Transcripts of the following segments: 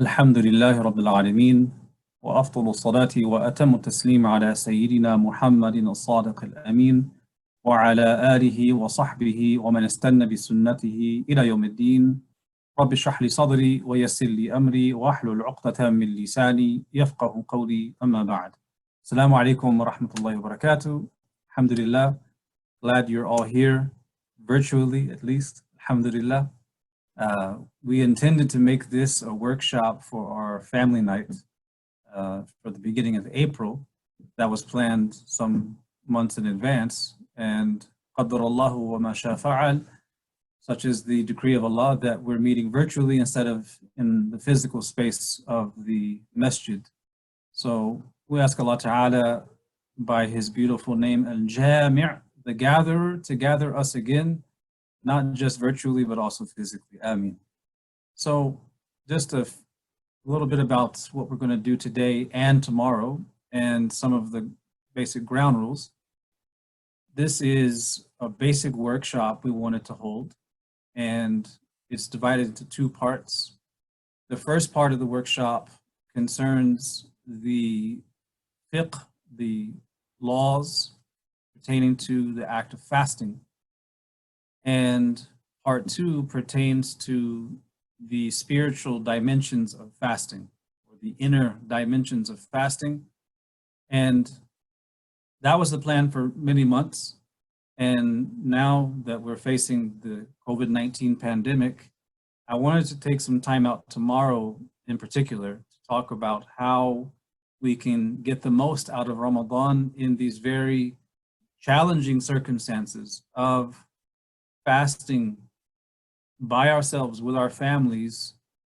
الحمد لله رب العالمين وأفضل الصلاة وأتم التسليم على سيدنا محمد الصادق الأمين وعلى آله وصحبه ومن استنى بسنته إلى يوم الدين. رب اشرح لي صدري ويسر لي أمري واحلل عقدة من لساني يفقه قولي. أما بعد. السلام عليكم ورحمة الله وبركاته. Alhamdulillah. Glad you're all here, virtually at least. Alhamdulillah. We intended to make this a workshop for our family night for the beginning of April. That was planned some months in advance, and قدر الله وما شاء فعل, such is the decree of Allah that we're meeting virtually instead of in the physical space of the masjid. So we ask Allah Ta'ala by His beautiful name Al-Jami', the gatherer, to gather us again, not just virtually, but also physically. Ameen. So just a little bit about what we're going to do today and tomorrow and some of the basic ground rules. This is a basic workshop we wanted to hold, and it's divided into two parts. The first part of the workshop concerns the fiqh, the laws pertaining to the act of fasting. And part two pertains to the spiritual dimensions of fasting, or the inner dimensions of fasting. And that was the plan for many months. And now that we're facing the COVID-19 pandemic, I wanted to take some time out tomorrow in particular to talk about how we can get the most out of Ramadan in these very challenging circumstances of fasting by ourselves with our families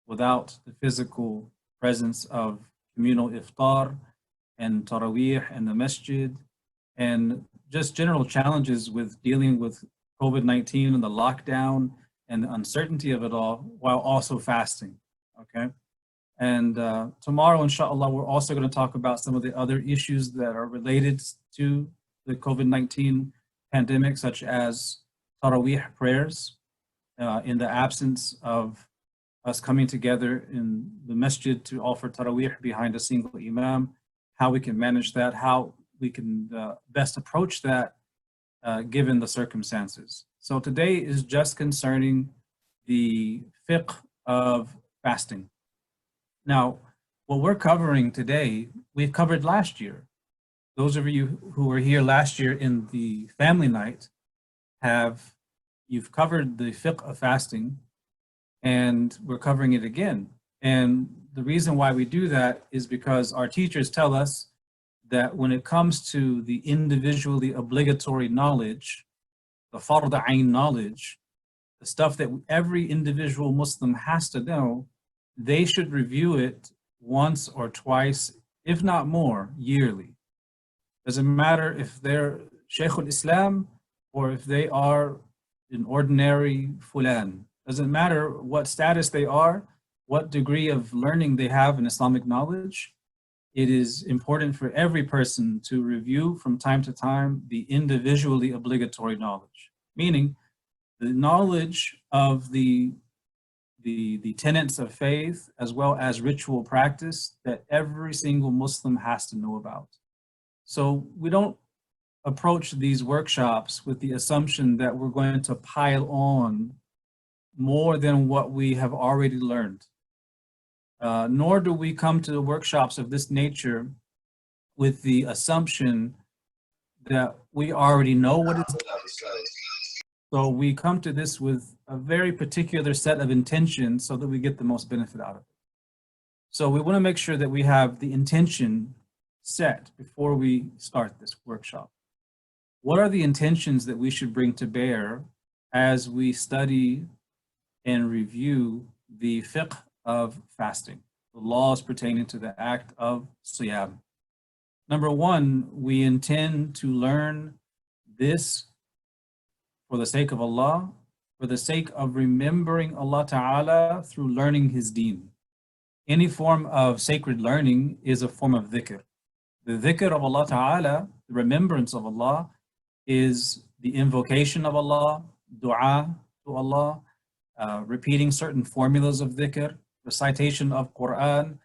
without the physical presence of communal iftar and taraweeh and the masjid, and just general challenges with dealing with COVID-19 and the lockdown and the uncertainty of it all while also fasting, okay? And tomorrow, inshallah, we're also going to talk about some of the other issues that are related to the COVID-19 pandemic, such as Taraweeh prayers, in the absence of us coming together in the masjid to offer Taraweeh behind a single imam, how we can manage that, how we can best approach that given the circumstances. So today is just concerning the fiqh of fasting. Now, what we're covering today, we've covered last year. Those of you who were here last year in the family night you've covered the fiqh of fasting, and we're covering it again. And the reason why we do that is because our teachers tell us that when it comes to the individually obligatory knowledge, the fard ayn knowledge, the stuff that every individual Muslim has to know, they should review it once or twice, if not more, yearly. Doesn't matter if they're Shaykh al-Islam or if they are an ordinary fulan. Doesn't matter what status they are, what degree of learning they have in Islamic knowledge. It is important for every person to review from time to time the individually obligatory knowledge, meaning the knowledge of the tenets of faith as well as ritual practice that every single Muslim has to know about. So we don't approach these workshops with the assumption that we're going to pile on more than what we have already learned. Nor do we come to the workshops of this nature with the assumption that we already know what it's about. So we come to this with a very particular set of intentions so that we get the most benefit out of it. So we want to make sure that we have the intention set before we start this workshop. What are the intentions that we should bring to bear as we study and review the fiqh of fasting, the laws pertaining to the act of siyam? Number one, we intend to learn this for the sake of Allah, for the sake of remembering Allah Ta'ala through learning His deen. Any form of sacred learning is a form of dhikr. The dhikr of Allah Ta'ala, the remembrance of Allah, is the invocation of Allah, dua to Allah, repeating certain formulas of dhikr, recitation of Quran,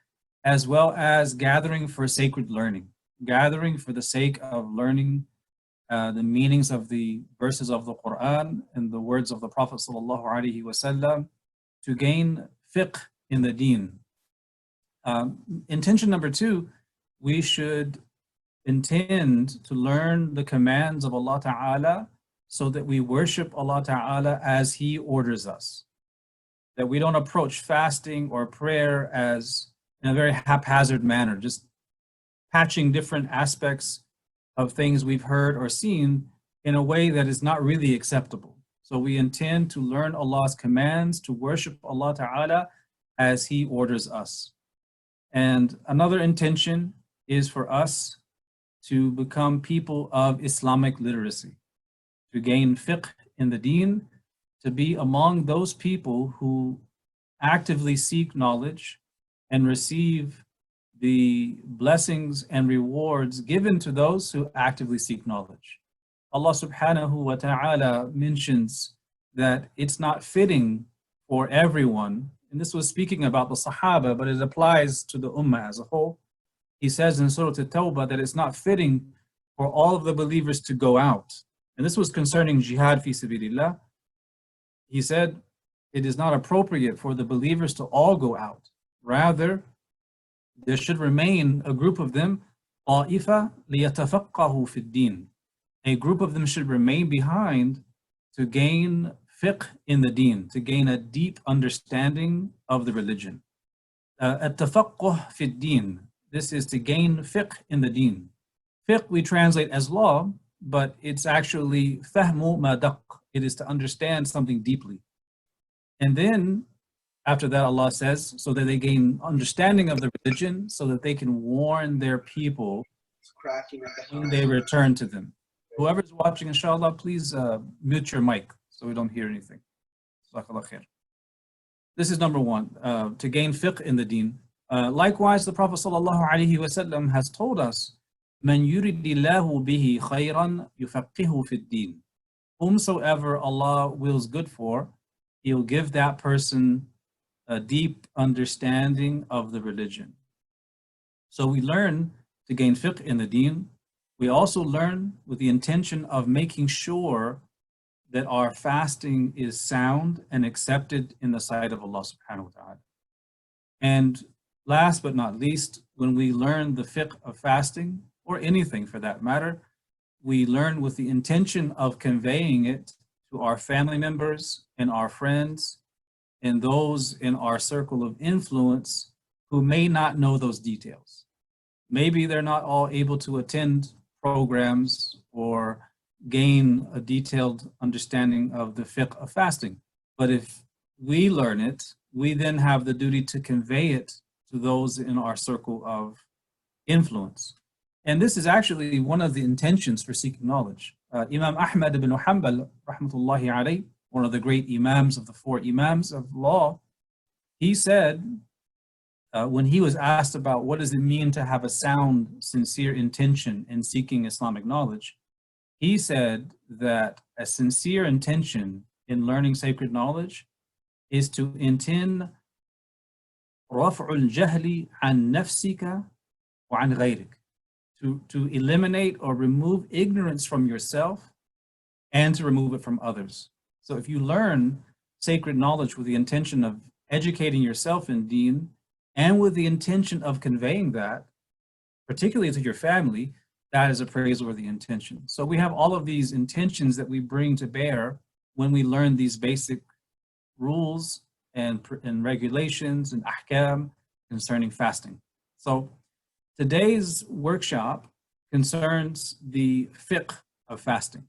as well as gathering for sacred learning, gathering for the sake of learning the meanings of the verses of the Quran and the words of the Prophet sallallahu alaihi wasallam to gain fiqh in the deen. Intention number two, we should intend to learn the commands of Allah Ta'ala so that we worship Allah Ta'ala as He orders us. That we don't approach fasting or prayer as in a very haphazard manner, just patching different aspects of things we've heard or seen in a way that is not really acceptable. So we intend to learn Allah's commands, to worship Allah Ta'ala as He orders us. And another intention is for us to become people of Islamic literacy, to gain fiqh in the deen, to be among those people who actively seek knowledge and receive the blessings and rewards given to those who actively seek knowledge. Allah subhanahu wa ta'ala mentions that it's not fitting for everyone, and this was speaking about the Sahaba, but it applies to the Ummah as a whole. He says in Surah At-Tawbah that it's not fitting for all of the believers to go out. And this was concerning jihad fi sabilillah. He said it is not appropriate for the believers to all go out. Rather, there should remain a group of them, طَائِفَةٌ لِيَتَفَقَّهُ فِي الدِّينِ. A group of them should remain behind to gain fiqh in the deen, to gain a deep understanding of the religion. التفقه في الدين. This is to gain fiqh in the deen. Fiqh we translate as law, but it's actually fahmu ma daq. It is to understand something deeply. And then after that, Allah says, so that they gain understanding of the religion, so that they can warn their people when they return to them. Whoever's watching, inshallah, please mute your mic so we don't hear anything. This is number one, to gain fiqh in the deen. Likewise, the Prophet ﷺ has told us, "Man yuridillahu bihi khayran yufaqihu fid din." Whomsoever Allah wills good for, He'll give that person a deep understanding of the religion. So we learn to gain fiqh in the deen. We also learn with the intention of making sure that our fasting is sound and accepted in the sight of Allah subhanahu wa ta'ala. And last but not least, when we learn the fiqh of fasting, or anything for that matter, we learn with the intention of conveying it to our family members and our friends and those in our circle of influence who may not know those details. Maybe they're not all able to attend programs or gain a detailed understanding of the fiqh of fasting. But if we learn it, we then have the duty to convey it to those in our circle of influence. And this is actually one of the intentions for seeking knowledge. Imam Ahmad ibn Hanbal, rahmatullahi alayh, one of the great imams of the four imams of law, he said, when he was asked about what does it mean to have a sound, sincere intention in seeking Islamic knowledge, he said that a sincere intention in learning sacred knowledge is to intend رفع الجهل عن نفسك وعن غيرك, to eliminate or remove ignorance from yourself and to remove it from others. So if you learn sacred knowledge with the intention of educating yourself in deen and with the intention of conveying that, particularly to your family, that is a praiseworthy intention. So we have all of these intentions that we bring to bear when we learn these basic rules and regulations and ahkam concerning fasting. So today's workshop concerns the fiqh of fasting.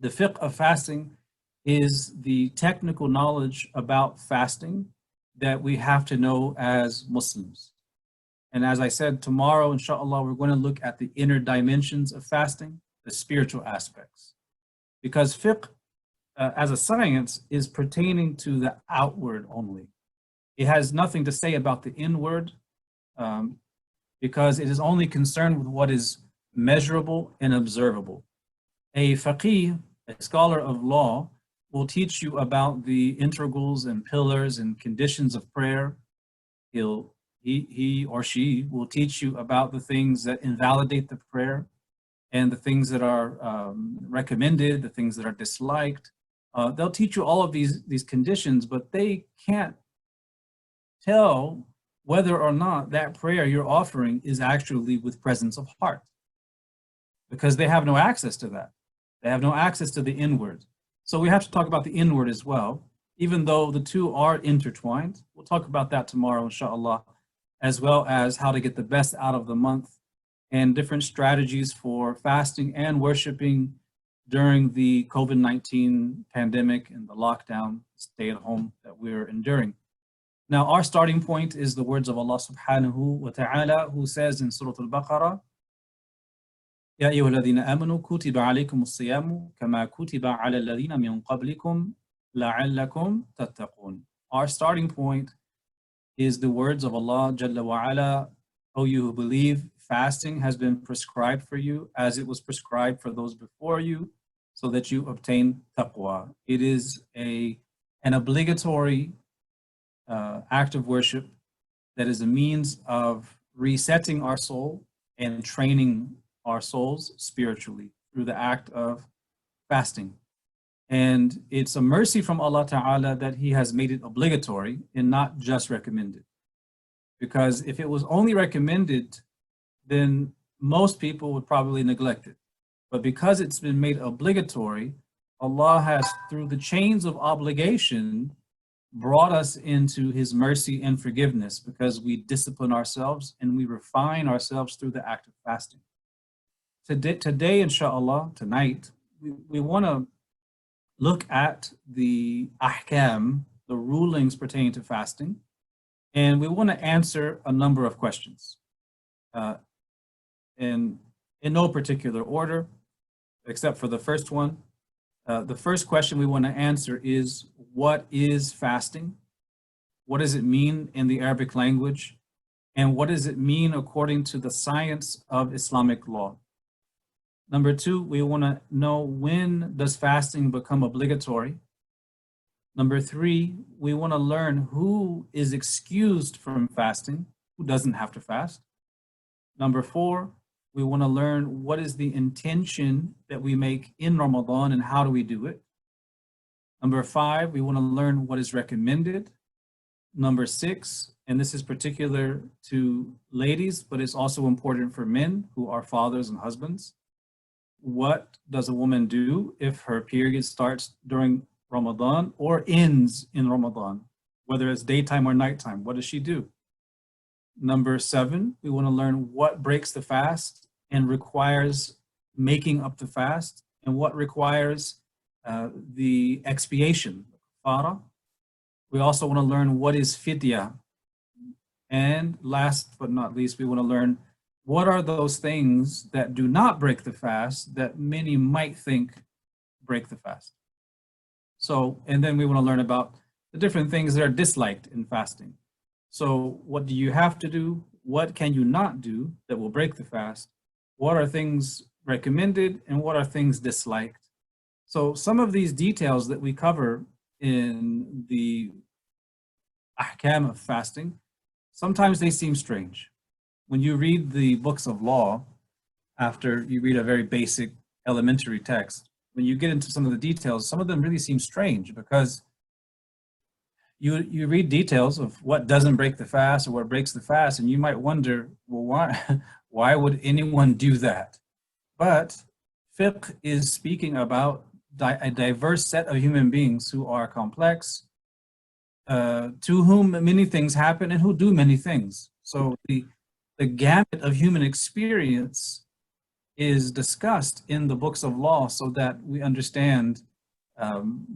The fiqh of fasting is the technical knowledge about fasting that we have to know as Muslims. And as I said, tomorrow, inshallah, we're going to look at the inner dimensions of fasting, the spiritual aspects. Because fiqh, as a science, is pertaining to the outward only. It has nothing to say about the inward, because it is only concerned with what is measurable and observable. A faqih, a scholar of law, will teach you about the integrals and pillars and conditions of prayer. He or she will teach you about the things that invalidate the prayer and the things that are recommended, the things that are disliked. They'll teach you all of these conditions, but they can't tell whether or not that prayer you're offering is actually with presence of heart, because they have no access to that. They have no access to the inward. So we have to talk about the inward as well, even though the two are intertwined. We'll talk about that tomorrow, inshallah, as well as how to get the best out of the month and different strategies for fasting and worshiping during the COVID-19 pandemic and the lockdown, stay at home that we're enduring. Now, our starting point is the words of Allah subhanahu wa ta'ala, who says in Surah Al-Baqarah, يا أيها الذين آمنوا كتب عليكم الصيام كما كتب على الذين من قبلكم لعلكم تتقون. Our starting point is the words of Allah Jalla wa Ala, O you who believe, fasting has been prescribed for you as it was prescribed for those before you, so that you obtain taqwa. It is an obligatory act of worship that is a means of resetting our soul and training our souls spiritually through the act of fasting. And it's a mercy from Allah Ta'ala that He has made it obligatory and not just recommended. Because if it was only recommended, then most people would probably neglect it. But because it's been made obligatory, Allah has, through the chains of obligation, brought us into His mercy and forgiveness, because we discipline ourselves and we refine ourselves through the act of fasting. Today, inshallah, tonight, we want to look at the ahkam, the rulings pertaining to fasting, and we want to answer a number of questions in no particular order, except for the first one. The first question we want to answer is, what is fasting? What does it mean in the Arabic language? And what does it mean according to the science of Islamic law? Number two, we want to know, when does fasting become obligatory? Number three, we want to learn who is excused from fasting, who doesn't have to fast. Number four, we want to learn what is the intention that we make in Ramadan and how do we do it. Number five, we want to learn what is recommended. Number six, and this is particular to ladies, but it's also important for men who are fathers and husbands. What does a woman do if her period starts during Ramadan or ends in Ramadan, whether it's daytime or nighttime? What does she do? Number seven, we want to learn what breaks the fast and requires making up the fast, and what requires the expiation, kafara. We also want to learn what is fidya. And last but not least, we want to learn what are those things that do not break the fast that many might think break the fast. So, and then we want to learn about the different things that are disliked in fasting. So what do you have to do? What can you not do that will break the fast? What are things recommended and what are things disliked? So some of these details that we cover in the ahkam of fasting, sometimes they seem strange. When you read the books of law, after you read a very basic elementary text, when you get into some of the details, some of them really seem strange, because you read details of what doesn't break the fast or what breaks the fast, and you might wonder, well, why would anyone do that? But fiqh is speaking about a diverse set of human beings who are complex, to whom many things happen and who do many things. So the gamut of human experience is discussed in the books of law, so that we understand,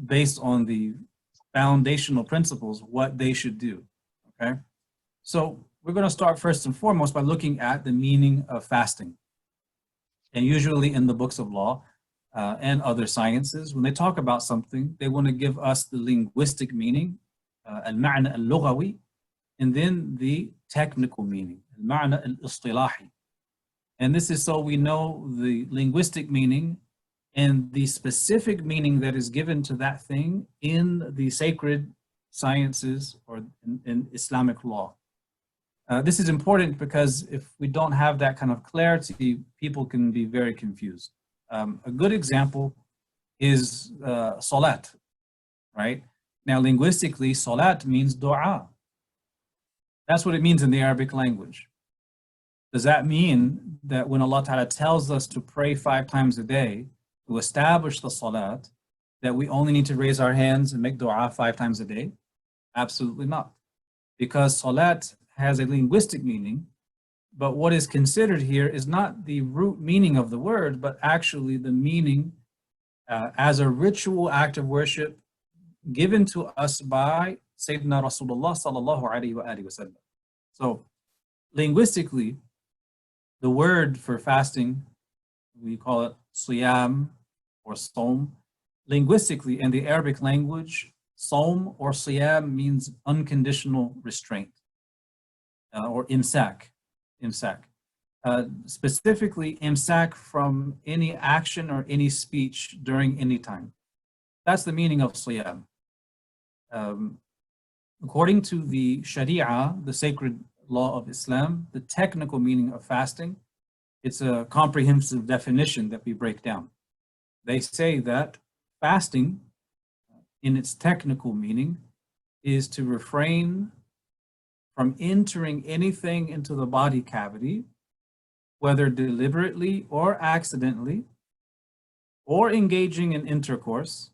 based on the foundational principles, what they should do, okay? So we're going to start first and foremost by looking at the meaning of fasting. And usually in the books of law and other sciences, when they talk about something, they want to give us the linguistic meaning, al-ma'na al-lughawi, and then the technical meaning, al-ma'na al-istilahi. And this is so we know the linguistic meaning and the specific meaning that is given to that thing in the sacred sciences or in Islamic law. This is important because if we don't have that kind of clarity, people can be very confused. A good example is salat, right? Now, linguistically, salat means dua. That's what it means in the Arabic language. Does that mean that when Allah Ta'ala tells us to pray 5 times a day, to establish the salat, that we only need to raise our hands and make dua 5 times a day? Absolutely not. Because salat has a linguistic meaning, but what is considered here is not the root meaning of the word, but actually the meaning as a ritual act of worship given to us by Sayyidina Rasulullah sallallahu alayhi wa sallam. So linguistically, the word for fasting, we call it siyam or som. Linguistically, in the Arabic language, som or siyam means unconditional restraint, or imsak. Specifically, imsak from any action or any speech during any time. That's the meaning of siyam. According to the Sharia, the sacred law of Islam, the technical meaning of fasting, it's a comprehensive definition that we break down. They say that fasting, in its technical meaning, is to refrain from entering anything into the body cavity, whether deliberately or accidentally, or engaging in intercourse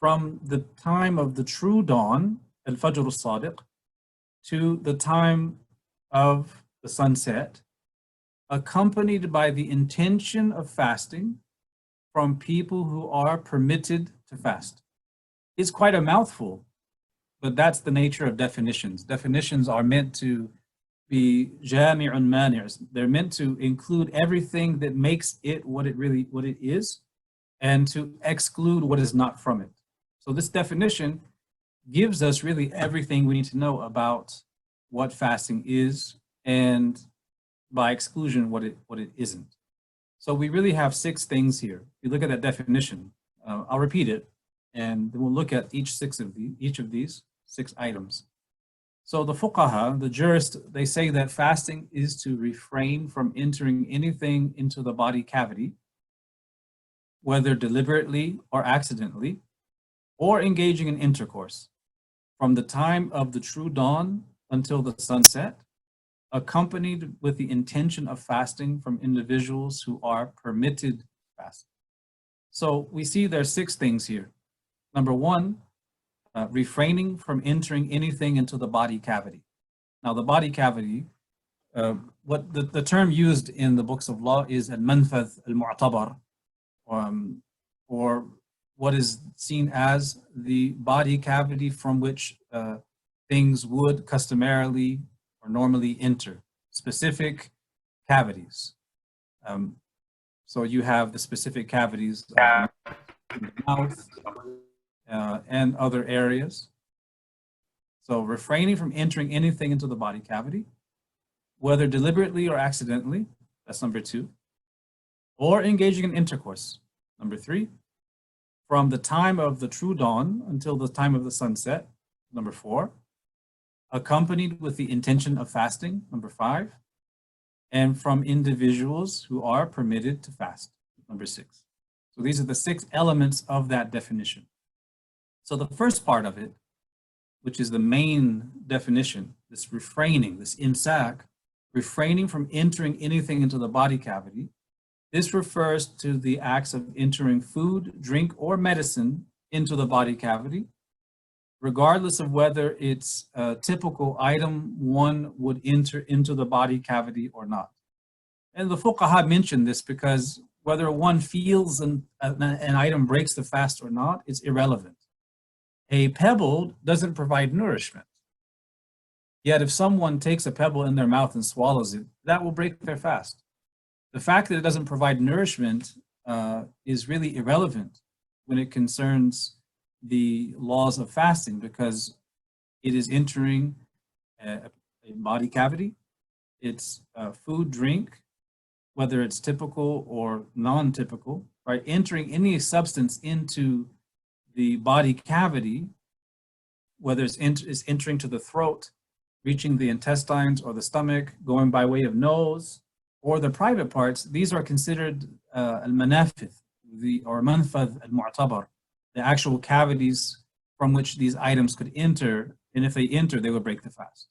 from the time of the true dawn, al-Fajr al-Sadiq, to the time of the sunset, accompanied by the intention of fasting from people who are permitted to fast. It's quite a mouthful, but that's the nature of definitions. Definitions are meant to be jami'un mani'us. They're meant to include everything that makes it what it is, and to exclude what is not from it. So this definition gives us really everything we need to know about what fasting is, and by exclusion, what it isn't. So we really have 6 things here. If you look at that definition, I'll repeat it, and then we'll look at each of these 6 items. So the fuqaha, the jurists, they say that fasting is to refrain from entering anything into the body cavity, whether deliberately or accidentally, or engaging in intercourse from the time of the true dawn until the sunset, accompanied with the intention of fasting from individuals who are permitted to fast. So we see there's 6 things here. Number 1, refraining from entering anything into the body cavity. Now the body cavity, what the term used in the books of law is al-manfadh al-mu'tabar, or what is seen as the body cavity from which things would customarily or normally enter, specific cavities. So you have the specific cavities of the mouth and other areas. So refraining from entering anything into the body cavity, whether deliberately or accidentally, that's number 2, or engaging in intercourse, number 3, from the time of the true dawn until the time of the sunset, number 4, accompanied with the intention of fasting, number 5, and from individuals who are permitted to fast, number 6. So these are the 6 elements of that definition. So the first part of it, which is the main definition, this refraining, this imsak, refraining from entering anything into the body cavity, this refers to the acts of entering food, drink, or medicine into the body cavity, regardless of whether it's a typical item one would enter into the body cavity or not. And the fuqaha mentioned this because whether one feels an item breaks the fast or not, it's irrelevant. A pebble doesn't provide nourishment. Yet if someone takes a pebble in their mouth and swallows it, that will break their fast. The fact that it doesn't provide nourishment is really irrelevant when it concerns the laws of fasting, because it is entering a body cavity. It's food, drink, whether it's typical or non-typical, right? Entering any substance into the body cavity, whether it's entering to the throat, reaching the intestines or the stomach, going by way of nose, or the private parts, these are considered al-manafith, or manfadh al-mu'tabar, the actual cavities from which these items could enter, and if they enter, they would break the fast.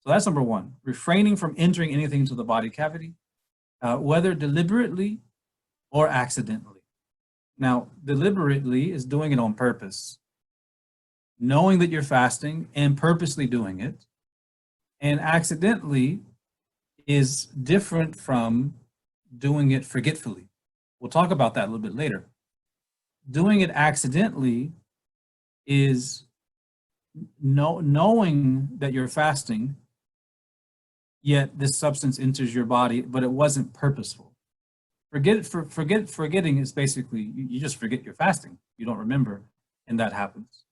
So that's number one, refraining from entering anything into the body cavity, whether deliberately or accidentally. Now, deliberately is doing it on purpose, knowing that you're fasting and purposely doing it. And accidentally is different from doing it forgetfully. We'll talk about that a little bit later. Doing it accidentally is knowing that you're fasting, yet this substance enters your body, but it wasn't purposeful. Forgetting is basically, you just forget you're fasting. You don't remember, and that happens.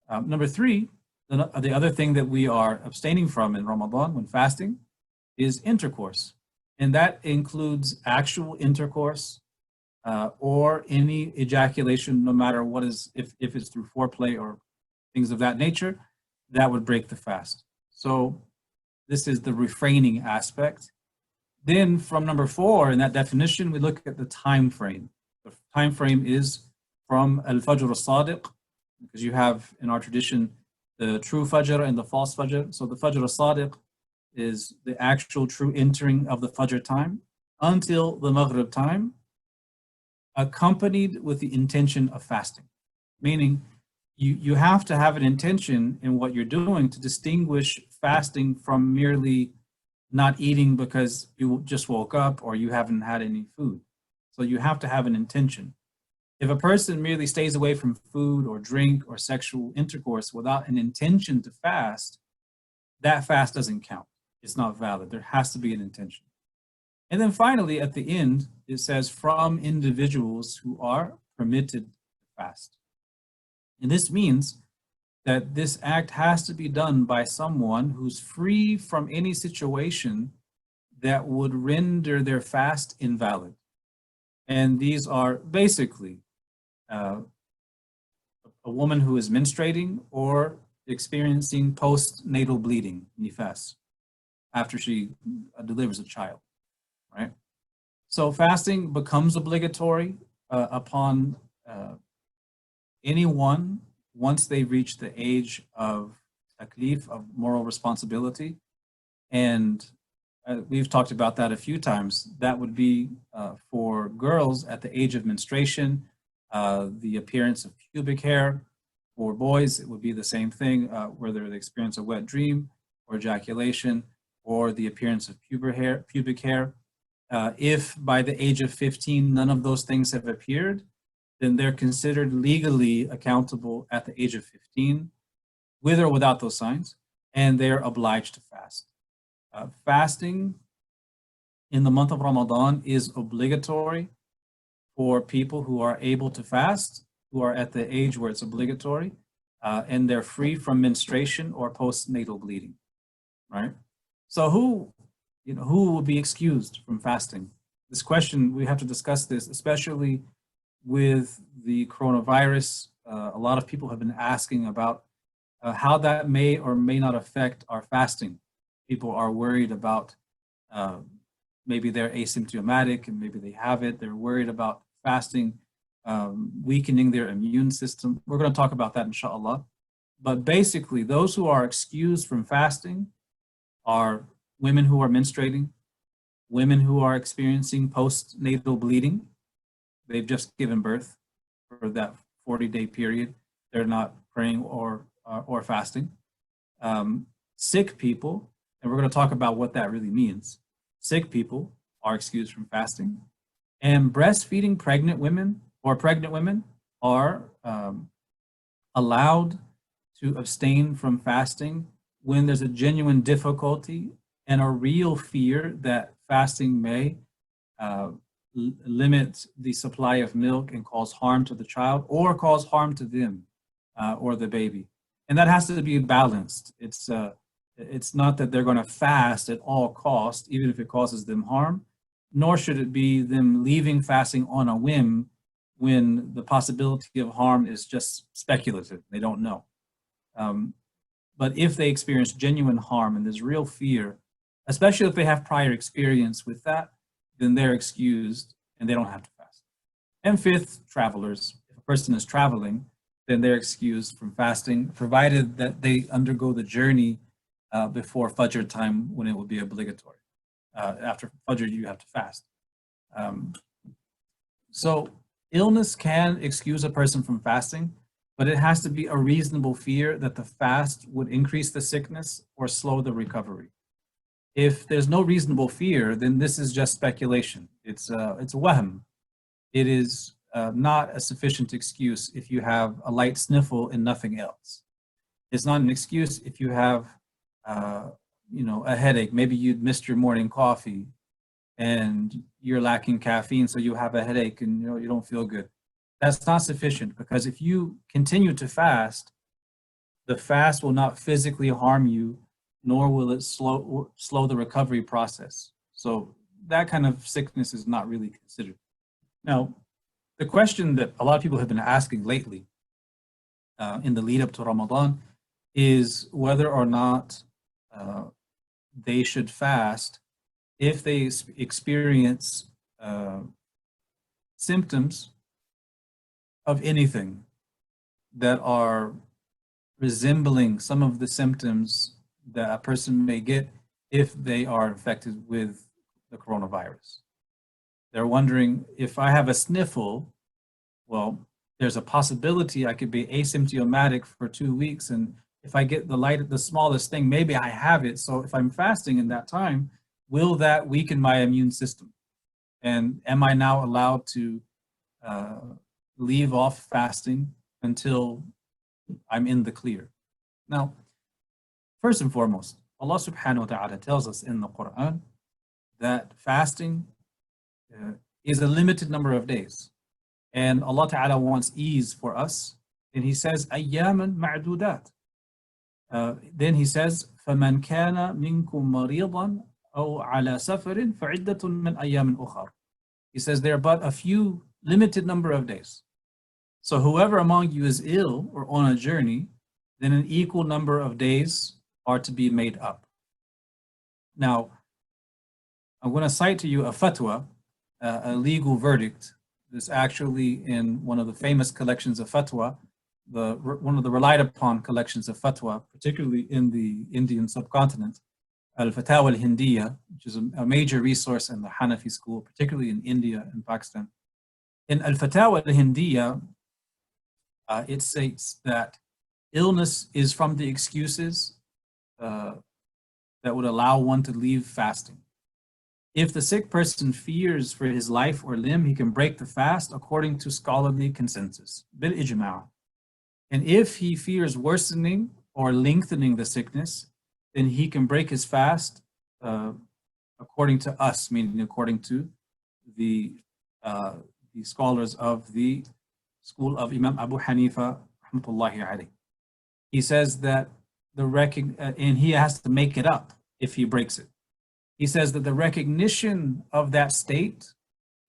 Number three, the other thing that we are abstaining from in Ramadan when fasting is intercourse. And that includes actual intercourse or any ejaculation, no matter what is, if it's through foreplay or things of that nature, that would break the fast. So this is the refraining aspect. Then from number four, in that definition, we look at the time frame. The time frame is from al-Fajr al-Sadiq, because you have in our tradition the true Fajr and the false Fajr. So the Fajr al-Sadiq is the actual true entering of the Fajr time until the Maghrib time, accompanied with the intention of fasting. Meaning you have to have an intention in what you're doing to distinguish fasting from merely not eating because you just woke up or you haven't had any food. So you have to have an intention. If a person merely stays away from food or drink or sexual intercourse without an intention to fast, that fast doesn't count. It's not valid. There has to be an intention. And then finally, at the end, it says from individuals who are permitted to fast. And this means that this act has to be done by someone who's free from any situation that would render their fast invalid. And these are basically a woman who is menstruating or experiencing postnatal bleeding, nifas, after she delivers a child, right? So fasting becomes obligatory upon anyone once they reach the age of taklif, of moral responsibility. And we've talked about that a few times. That would be for girls at the age of menstruation, the appearance of pubic hair. For boys, it would be the same thing, whether they experience a wet dream or ejaculation, or the appearance of pubic hair. If by the age of 15, none of those things have appeared, then they're considered legally accountable at the age of 15, with or without those signs, and they're obliged to fast. Fasting in the month of Ramadan is obligatory for people who are able to fast, who are at the age where it's obligatory, and they're free from menstruation or postnatal bleeding, right? So who will be excused from fasting? This question, we have to discuss this, especially with the coronavirus. A lot of people have been asking about how that may or may not affect our fasting. People are worried about maybe they're asymptomatic and maybe they have it. They're worried about fasting weakening their immune system. We're going to talk about that, inshallah. But basically, those who are excused from fasting are women who are menstruating, women who are experiencing postnatal bleeding. They've just given birth for that 40-day period. They're not praying or fasting. Sick people, and we're going to talk about what that really means. Sick people are excused from fasting. And breastfeeding pregnant women are allowed to abstain from fasting when there's a genuine difficulty and a real fear that fasting may limit the supply of milk and cause harm to the child or cause harm to them or the baby. And that has to be balanced. It's not that they're going to fast at all costs, even if it causes them harm, nor should it be them leaving fasting on a whim when the possibility of harm is just speculative. They don't know. But if they experience genuine harm and there's real fear, especially if they have prior experience with that, then they're excused and they don't have to fast. And fifth, travelers. If a person is traveling, then they're excused from fasting, provided that they undergo the journey before Fajr time when it will be obligatory. After Fajr, you have to fast. So illness can excuse a person from fasting, but it has to be a reasonable fear that the fast would increase the sickness or slow the recovery. If there's no reasonable fear, then this is just speculation. It's a wahm. It is not a sufficient excuse if you have a light sniffle and nothing else. It's not an excuse if you have, a headache. Maybe you'd missed your morning coffee and you're lacking caffeine, so you have a headache and you don't feel good. That's not sufficient, because if you continue to fast, the fast will not physically harm you, nor will it slow the recovery process. So that kind of sickness is not really considered. Now, the question that a lot of people have been asking lately in the lead up to Ramadan is whether or not they should fast if they experience symptoms of anything that are resembling some of the symptoms that a person may get if they are infected with the coronavirus. They're wondering, if I have a sniffle, well, there's a possibility I could be asymptomatic for 2 weeks, and if I get the smallest thing, maybe I have it. So if I'm fasting in that time, will that weaken my immune system? And am I now allowed to leave off fasting until I'm in the clear? Now, first and foremost, Allah subhanahu wa ta'ala tells us in the Quran that fasting is a limited number of days. And Allah ta'ala wants ease for us. And He says, أَيَّامًا مَعْدُودَاتٍ. Then He says, فَمَنْ كَانَ مِنْكُمْ مَرِيضًا أَوْ عَلَى سَفَرٍ فَعِدَّةٌ مِنْ أَيَّامٍ أُخَرٍ. He says there are but a few limited number of days. So whoever among you is ill or on a journey, then an equal number of days are to be made up. Now, I'm going to cite to you a fatwa, a legal verdict. This actually in one of the famous collections of fatwa, one of the relied upon collections of fatwa, particularly in the Indian subcontinent, Al-Fatawa al-Hindiya, which is a major resource in the Hanafi school, particularly in India and Pakistan. In Al-Fatawa al-Hindiya, it states that illness is from the excuses that would allow one to leave fasting. If the sick person fears for his life or limb, he can break the fast according to scholarly consensus, bil ijma'. And if he fears worsening or lengthening the sickness, then he can break his fast according to us, meaning according to the scholars of the school of Imam Abu Hanifa, rahmatullahi alayhi. He says that and he has to make it up if he breaks it. He says that the recognition of that state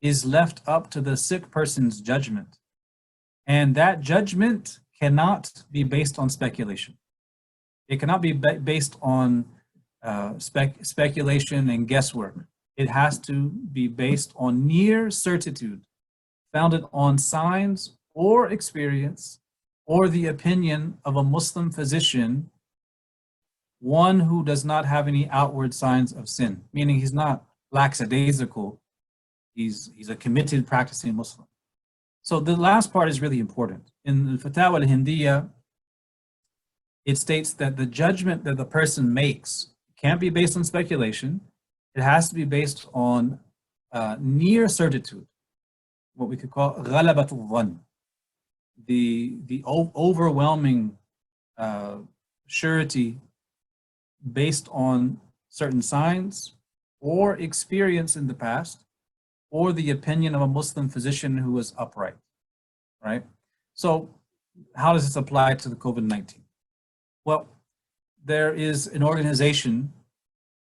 is left up to the sick person's judgment. And that judgment cannot be based on speculation. It cannot be based on speculation and guesswork. It has to be based on near certitude, founded on signs or experience or the opinion of a Muslim physician, one who does not have any outward signs of sin, meaning he's not lackadaisical, he's a committed practicing Muslim. So the last part is really important. In the Fatawa al-Hindiya, it states that the judgment that the person makes can't be based on speculation. It has to be based on near certitude, what we could call ghalabatul dhann, the overwhelming surety based on certain signs or experience in the past, or the opinion of a Muslim physician who was upright, right? So how does this apply to the COVID-19? Well, there is an organization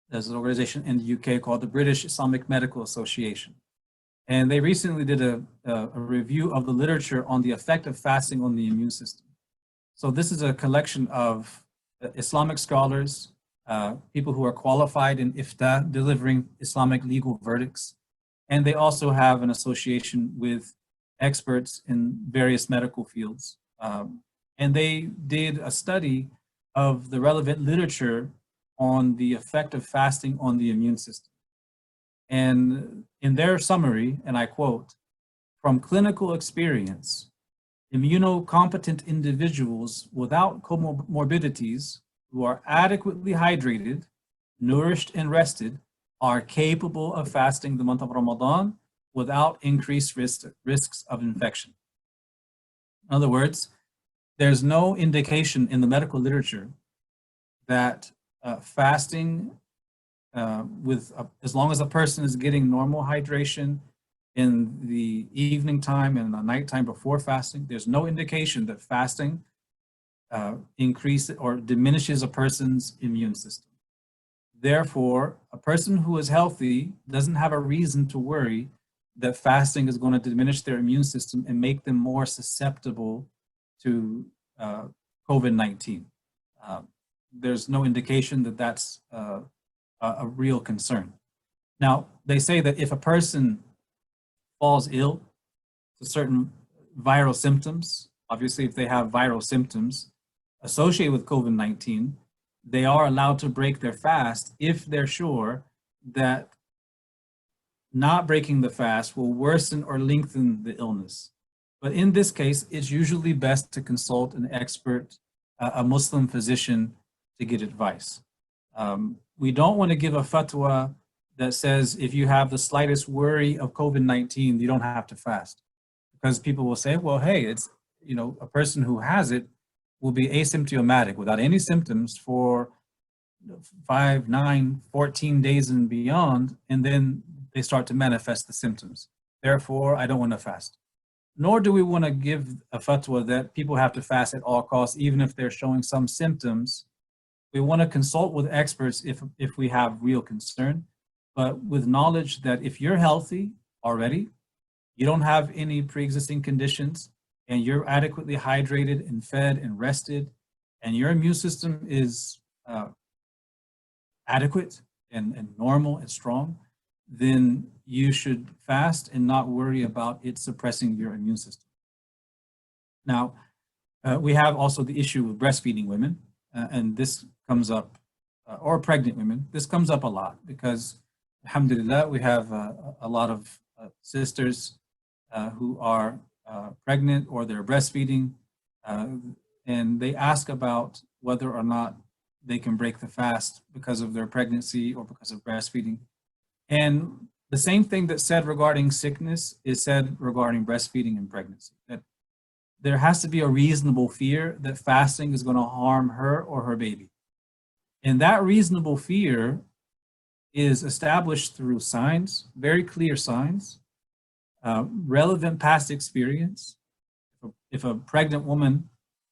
There's an organization in the UK called the British Islamic Medical Association. And they recently did a review of the literature on the effect of fasting on the immune system. So this is a collection of Islamic scholars, people who are qualified in ifta, delivering Islamic legal verdicts. And they also have an association with experts in various medical fields. And they did a study of the relevant literature on the effect of fasting on the immune system. And in their summary, and I quote, "From clinical experience, immunocompetent individuals without comorbidities who are adequately hydrated, nourished, and rested are capable of fasting the month of Ramadan without increased risks of infection." In other words, there's no indication in the medical literature that fasting as long as a person is getting normal hydration in the evening time and the nighttime before fasting, there's no indication that fasting increases or diminishes a person's immune system. Therefore, a person who is healthy doesn't have a reason to worry that fasting is going to diminish their immune system and make them more susceptible to COVID-19. There's no indication that that's a real concern. Now, they say that if a person falls ill to certain viral symptoms, obviously if they have viral symptoms associated with COVID-19, they are allowed to break their fast if they're sure that not breaking the fast will worsen or lengthen the illness. But in this case, it's usually best to consult an expert, a Muslim physician, to get advice. We don't want to give a fatwa that says if you have the slightest worry of COVID-19, you don't have to fast. Because people will say, well, hey, it's, a person who has it will be asymptomatic without any symptoms for 5, 9, 14 days and beyond, and then they start to manifest the symptoms. Therefore, I don't want to fast. Nor do we want to give a fatwa that people have to fast at all costs, even if they're showing some symptoms. We want to consult with experts if we have real concern, but with knowledge that if you're healthy already, you don't have any pre-existing conditions, and you're adequately hydrated and fed and rested, and your immune system is adequate and normal and strong, then you should fast and not worry about it suppressing your immune system. Now, we have also the issue with breastfeeding women, and this comes up, or pregnant women. This comes up a lot because, alhamdulillah, we have a lot of sisters who are pregnant or they're breastfeeding, and they ask about whether or not they can break the fast because of their pregnancy or because of breastfeeding. And the same thing that's said regarding sickness is said regarding breastfeeding and pregnancy, that there has to be a reasonable fear that fasting is going to harm her or her baby. And that reasonable fear is established through signs, very clear signs, relevant past experience. If a pregnant woman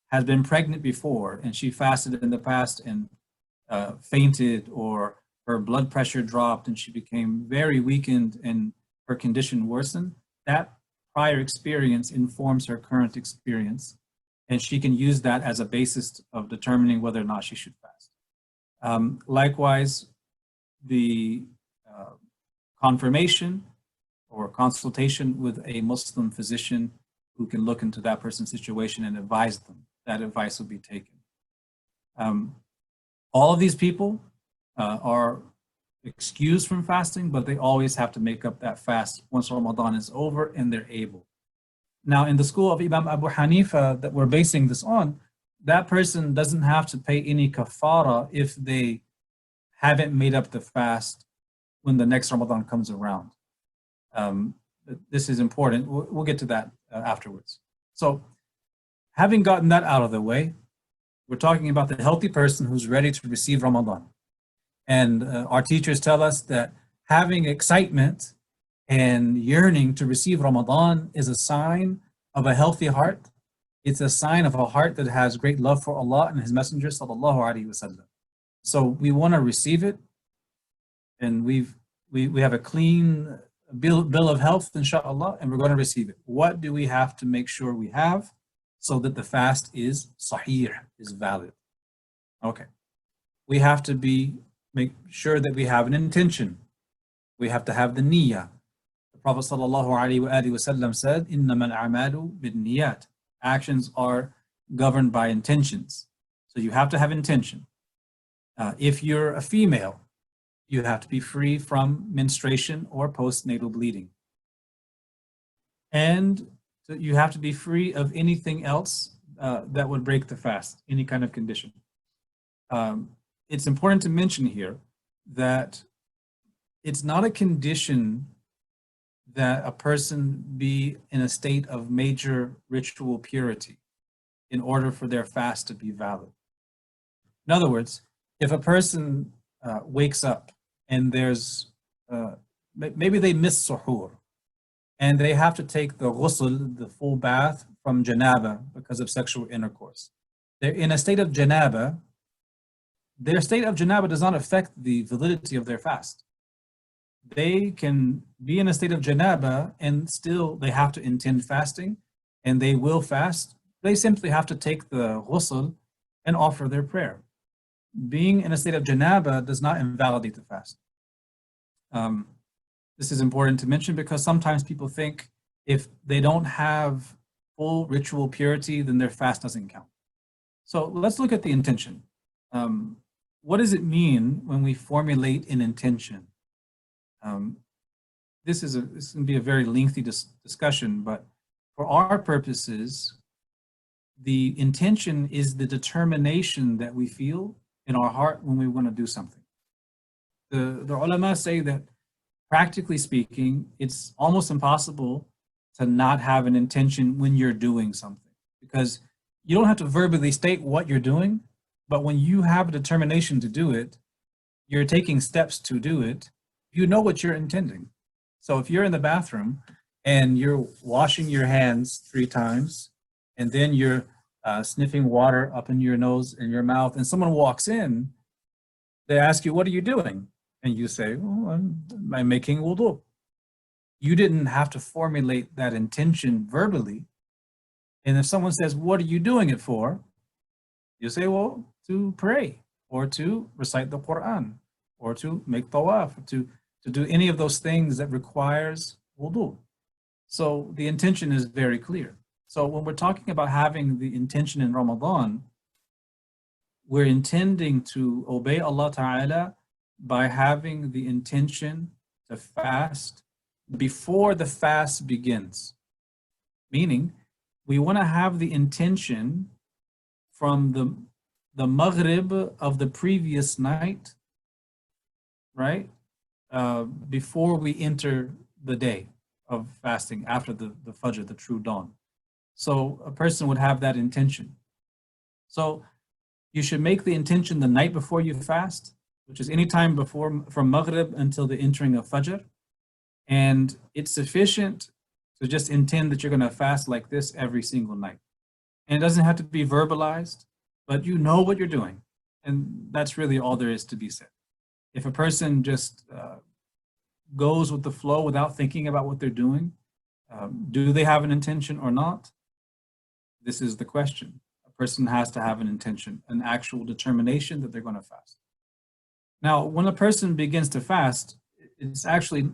has been pregnant before and she fasted in the past and fainted, or her blood pressure dropped and she became very weakened and her condition worsened, that prior experience informs her current experience, and she can use that as a basis of determining whether or not she should fast. Likewise, the confirmation or consultation with a Muslim physician who can look into that person's situation and advise them, that advice will be taken. All of these people are excused from fasting, but they always have to make up that fast once Ramadan is over and they're able. Now, in the school of Imam Abu Hanifa that we're basing this on, that person doesn't have to pay any kafara if they haven't made up the fast when the next Ramadan comes around. This is important. We'll get to that afterwards. So, having gotten that out of the way, we're talking about the healthy person who's ready to receive Ramadan. And our teachers tell us that having excitement and yearning to receive Ramadan is a sign of a healthy heart. It's a sign of a heart that has great love for Allah and His Messenger, sallallahu alaihi wasallam. So we want to receive it and we have a clean bill of health, inshallah, and we're going to receive it. What do we have to make sure we have so that the fast is sahih, is valid? Okay. We have to make sure that we have an intention. We have to have the niyyah. The Prophet ﷺ said, إِنَّمَا الْأَعْمَالُ بِالنِّيَّاتِ. Actions are governed by intentions. So you have to have intention. If you're a female, you have to be free from menstruation or postnatal bleeding. And so you have to be free of anything else that would break the fast, any kind of condition. It's important to mention here that it's not a condition that a person be in a state of major ritual purity in order for their fast to be valid. In other words, if a person wakes up and there's, maybe they miss suhoor, and they have to take the ghusl, the full bath, from janaba because of sexual intercourse. They're in a state of janaba. Their state of janaba does not affect the validity of their fast. They can be in a state of janaba and still they have to intend fasting, and they will fast. They simply have to take the ghusl and offer their prayer. Being in a state of janaba does not invalidate the fast. This is important to mention because sometimes people think if they don't have full ritual purity, then their fast doesn't count. So let's look at the intention. What does it mean when we formulate an intention? This is going to be a very lengthy discussion, but for our purposes, the intention is the determination that we feel in our heart when we want to do something. The ulama say that, practically speaking, it's almost impossible to not have an intention when you're doing something, because you don't have to verbally state what you're doing, but when you have a determination to do it, you're taking steps to do it, you know what you're intending. So if you're in the bathroom and you're washing your hands 3 times, and then you're sniffing water up in your nose and your mouth, and someone walks in, they ask you, what are you doing? And you say, well, I'm making wudu. You didn't have to formulate that intention verbally. And if someone says, what are you doing it for? You say, well, to pray, or to recite the Quran, or to make tawaf, to do any of those things that requires wudu. So the intention is very clear. So when we're talking about having the intention in Ramadan, we're intending to obey Allah Ta'ala by having the intention to fast before the fast begins. Meaning, we want to have the intention from the maghrib of the previous night, right? Before we enter the day of fasting, after the fajr, the true dawn. So a person would have that intention. So you should make the intention the night before you fast, which is any time before, from maghrib until the entering of fajr. And it's sufficient to just intend that you're going to fast like this every single night. And it doesn't have to be verbalized, but you know what you're doing. And that's really all there is to be said. If a person just goes with the flow without thinking about what they're doing, do they have an intention or not? This is the question. A person has to have an intention, an actual determination that they're going to fast. Now, when a person begins to fast, it's actually,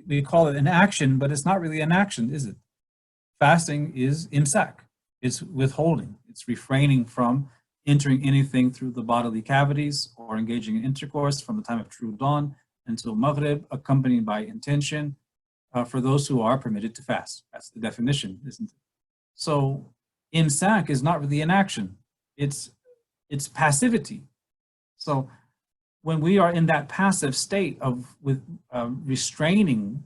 we call it an action, but it's not really an action, is it? Fasting is imsak. It's withholding. It's refraining from entering anything through the bodily cavities or engaging in intercourse from the time of true dawn until maghrib, accompanied by intention for those who are permitted to fast. That's the definition, isn't it? So imsak is not really an action. It's passivity. So when we are in that passive state of restraining,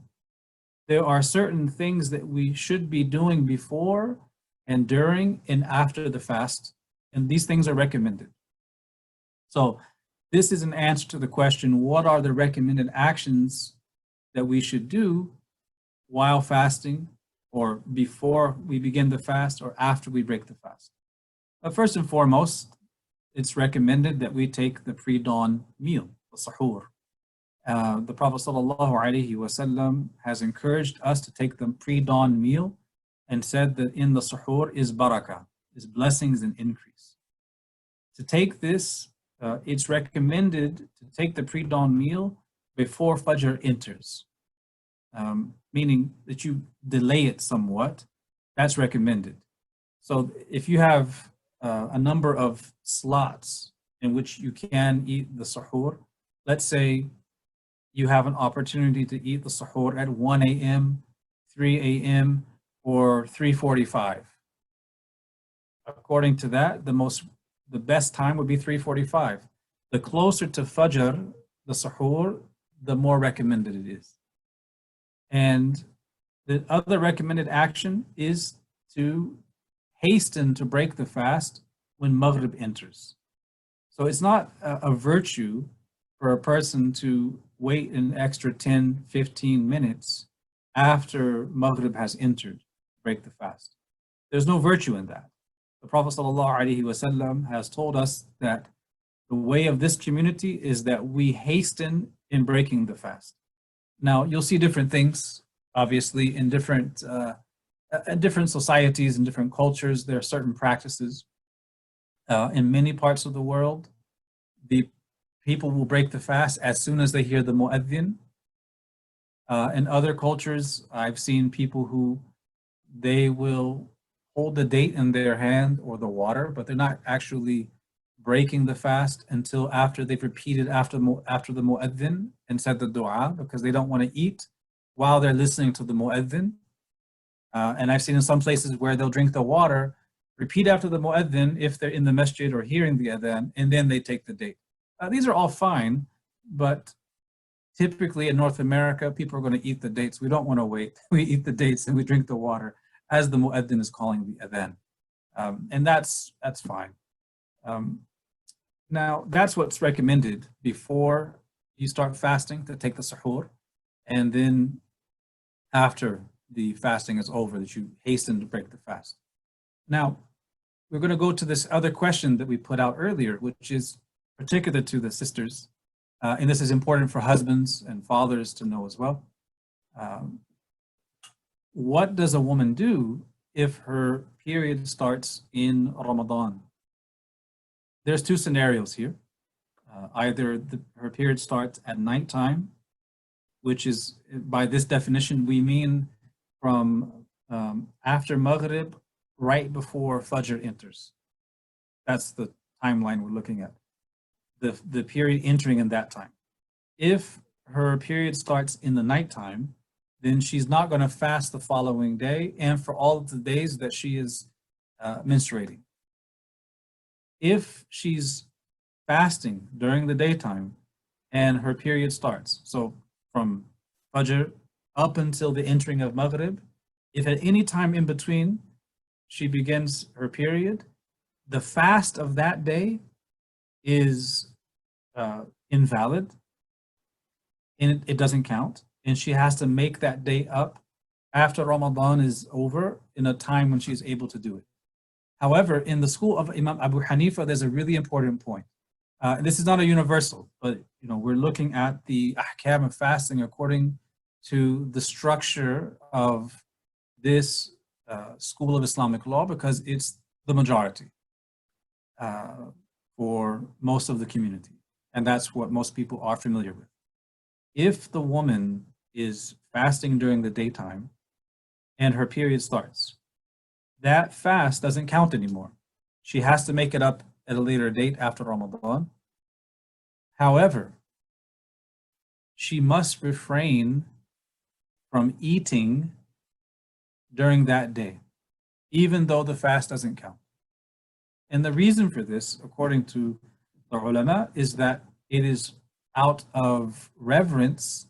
there are certain things that we should be doing before and during and after the fast, and these things are recommended. So this is an answer to the question, what are the recommended actions that we should do while fasting, or before we begin the fast, or after we break the fast? But first and foremost, it's recommended that we take the pre-dawn meal, the sahur. The Prophet ﷺ has encouraged us to take the pre-dawn meal and said that in the suhoor is barakah, is blessings and increase. To take this, it's recommended to take the pre-dawn meal before Fajr enters, meaning that you delay it somewhat. That's recommended. So if you have a number of slots in which you can eat the suhoor, let's say you have an opportunity to eat the suhoor at 1 a.m., 3 a.m., or 3:45. According to that, the best time would be 3:45. The closer to Fajr, the suhoor, the more recommended it is. And the other recommended action is to hasten to break the fast when Maghrib enters. So it's not a virtue for a person to wait an extra 10, 15 minutes after Maghrib has entered to break the fast. There's no virtue in that. The Prophet ﷺ has told us that the way of this community is that we hasten in breaking the fast. Now, you'll see different things, obviously, in different societies and different cultures. There are certain practices. In many parts of the world, the people will break the fast as soon as they hear the mu'adhin. In other cultures, I've seen people who they will hold the date in their hand or the water, but they're not actually breaking the fast until after they've repeated after the mu'adhin and said the dua, because they don't want to eat while they're listening to the mu'adhin. And I've seen in some places where they'll drink the water, repeat after the mu'adhin if they're in the masjid or hearing the adhan, and then they take the date. These are all fine, but typically in North America, people are going to eat the dates. We don't want to wait. We eat the dates and we drink the water as the mu'adhin is calling the adhan. And that's fine. Now, that's what's recommended before you start fasting, to take the suhoor, and then after the fasting is over, that you hasten to break the fast. Now, we're going to go to this other question that we put out earlier, which is particular to the sisters, and this is important for husbands and fathers to know as well. What does a woman do if her period starts in Ramadan? There's two scenarios here. Either her period starts at nighttime, which is, by this definition, we mean from after Maghrib, right before Fajr enters. That's the timeline we're looking at, the period entering in that time. If her period starts in the nighttime, then she's not going to fast the following day and for all of the days that she is menstruating. If she's fasting during the daytime and her period starts, so from Fajr up until the entering of Maghrib, if at any time in between she begins her period, the fast of that day is invalid, and it doesn't count, and she has to make that day up after Ramadan is over in a time when she's able to do it. However, in the school of Imam Abu Hanifa, there's a really important point. This is not a universal, but we're looking at the ahkam of fasting according to the structure of this school of Islamic law, because it's the majority for most of the community, and that's what most people are familiar with. If the woman is fasting during the daytime and her period starts, that fast doesn't count anymore. She has to make it up at a later date after Ramadan. However, she must refrain from eating during that day, even though the fast doesn't count. And the reason for this, according to the ulama, is that it is out of reverence,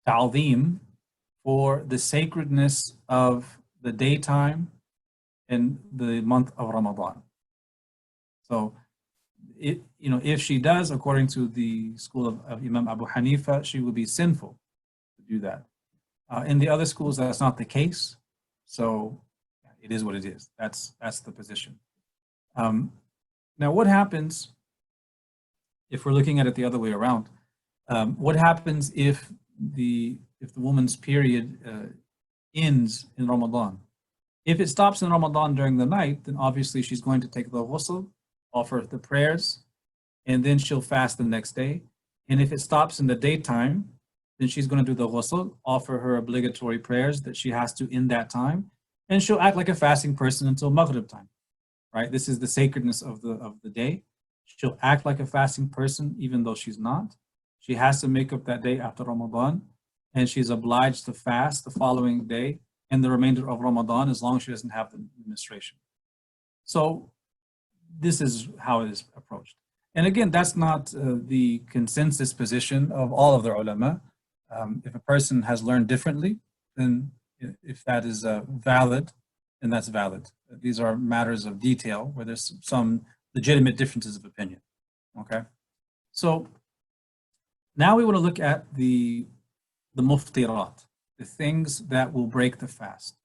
ta'zeem, for the sacredness of the daytime in the month of Ramadan. So, if she does, according to the school of Imam Abu Hanifa, she would be sinful to do that. In the other schools, that's not the case. So, it is what it is. That's the position. Now, what happens if we're looking at it the other way around? What happens if the woman's period ends in Ramadan? If it stops in Ramadan during the night, then obviously she's going to take the ghusl, offer the prayers, and then she'll fast the next day. And if it stops in the daytime, then she's going to do the ghusl, offer her obligatory prayers that she has to in that time, and she'll act like a fasting person until Maghrib time, right? This is the sacredness of the day. She'll act like a fasting person even though she's not. She has to make up that day after Ramadan, and she's obliged to fast the following day and the remainder of Ramadan as long as she doesn't have the menstruation. So this is how it is approached. And again, that's not the consensus position of all of the ulama. If a person has learned differently, then if that is valid, then that's valid. These are matters of detail where there's some legitimate differences of opinion, okay? So now we want to look at the muftirat, the things that will break the fast.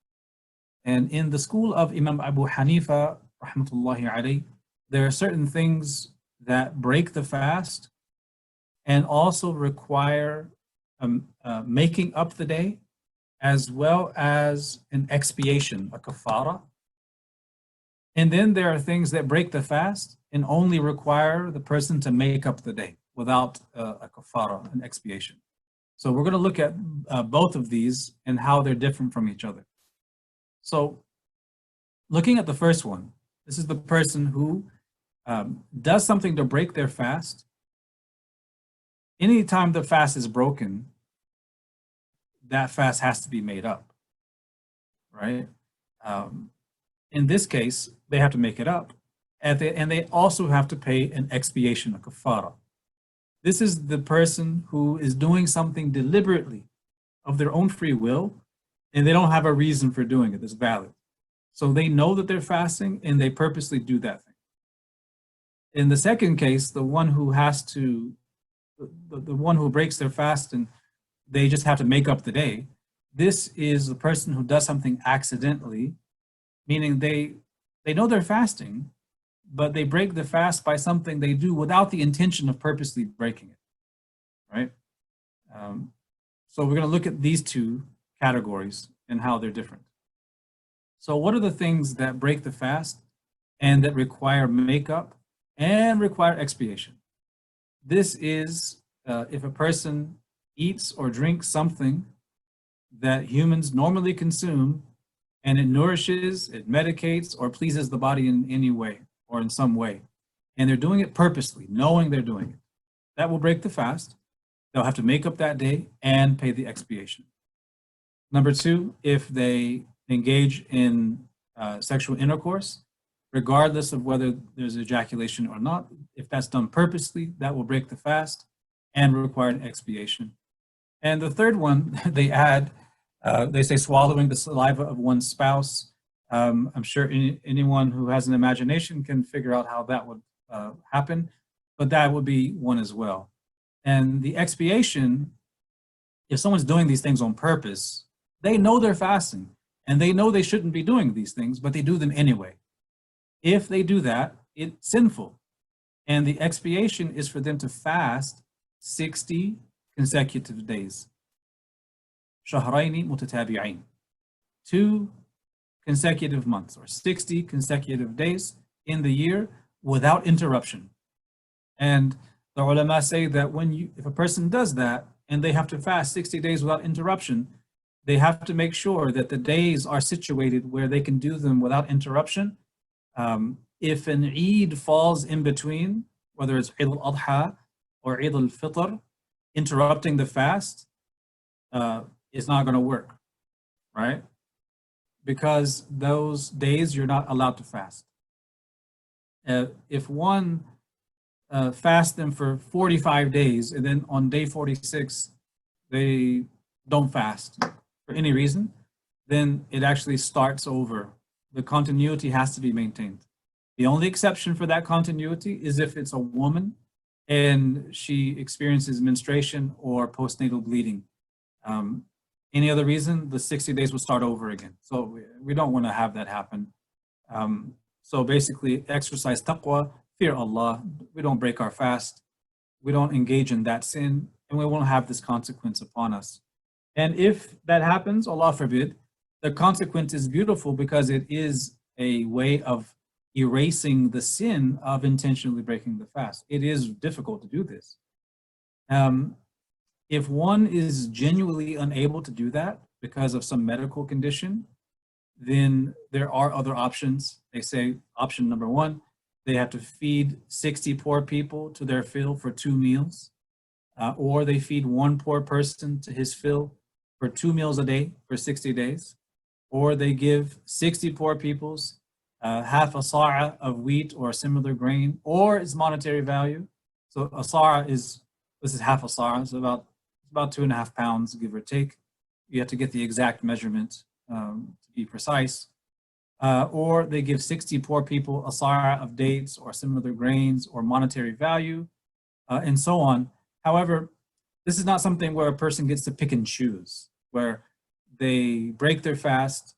And in the school of Imam Abu Hanifa, rahmatullahi alayhi, there are certain things that break the fast and also require making up the day, as well as an expiation, a kafara. And then there are things that break the fast and only require the person to make up the day without a kafara, an expiation. So we're going to look at both of these and how they're different from each other. So looking at the first one, this is the person who does something to break their fast. Anytime the fast is broken, that fast has to be made up, right? In this case, they have to make it up, and they also have to pay an expiation, a kafara. This is the person who is doing something deliberately of their own free will, and they don't have a reason for doing it that's valid. So they know that they're fasting, and they purposely do that thing. In the second case, the one who has to, the one who breaks their fast and they just have to make up the day, this is the person who does something accidentally, meaning they know they're fasting, but they break the fast by something they do without the intention of purposely breaking it, right? So we're going to look at these two categories and how they're different. So what are the things that break the fast and that require makeup and require expiation? This is if a person eats or drinks something that humans normally consume, and it nourishes, it medicates, or pleases the body in any way or in some way, and they're doing it purposely, knowing they're doing it, that will break the fast. They'll have to make up that day and pay the expiation. Number two, if they engage in sexual intercourse, regardless of whether there's ejaculation or not, if that's done purposely, that will break the fast and require an expiation. And the third one, they add, they say swallowing the saliva of one's spouse. I'm sure anyone who has an imagination can figure out how that would happen, but that would be one as well. And the expiation, if someone's doing these things on purpose, they know they're fasting and they know they shouldn't be doing these things, but they do them anyway. If they do that, it's sinful. And the expiation is for them to fast 60 consecutive days. Shahraini mutatabi'ain. 2 consecutive months, or 60 consecutive days in the year without interruption. And the ulama say that if a person does that and they have to fast 60 days without interruption, they have to make sure that the days are situated where they can do them without interruption. If an Eid falls in between, whether it's Eid al-Adha or Eid al-Fitr, interrupting the fast is not going to work, right? Because those days you're not allowed to fast. If one fasts them for 45 days and then on day 46 they don't fast for any reason, then it actually starts over. The continuity has to be maintained. The only exception for that continuity is if it's a woman and she experiences menstruation or postnatal bleeding. Any other reason, the 60 days will start over again. So we don't want to have that happen. So basically, exercise taqwa, fear Allah. We don't break our fast. We don't engage in that sin. and we won't have this consequence upon us. And if that happens, Allah forbid, the consequence is beautiful because it is a way of erasing the sin of intentionally breaking the fast. It is difficult to do this. If one is genuinely unable to do that because of some medical condition, then there are other options. They say option number one, they have to feed 60 poor people to their fill for 2 meals, or they feed one poor person to his fill for 2 meals a day for 60 days, or they give 60 poor peoples half a sa'a of wheat or a similar grain, or its monetary value. So a sa'a is, this is half a sa'a, so about 2.5 pounds, give or take. You have to get the exact measurement to be precise. Or they give 60 poor people a sa'a of dates or similar grains or monetary value, and so on. However, this is not something where a person gets to pick and choose, where they break their fast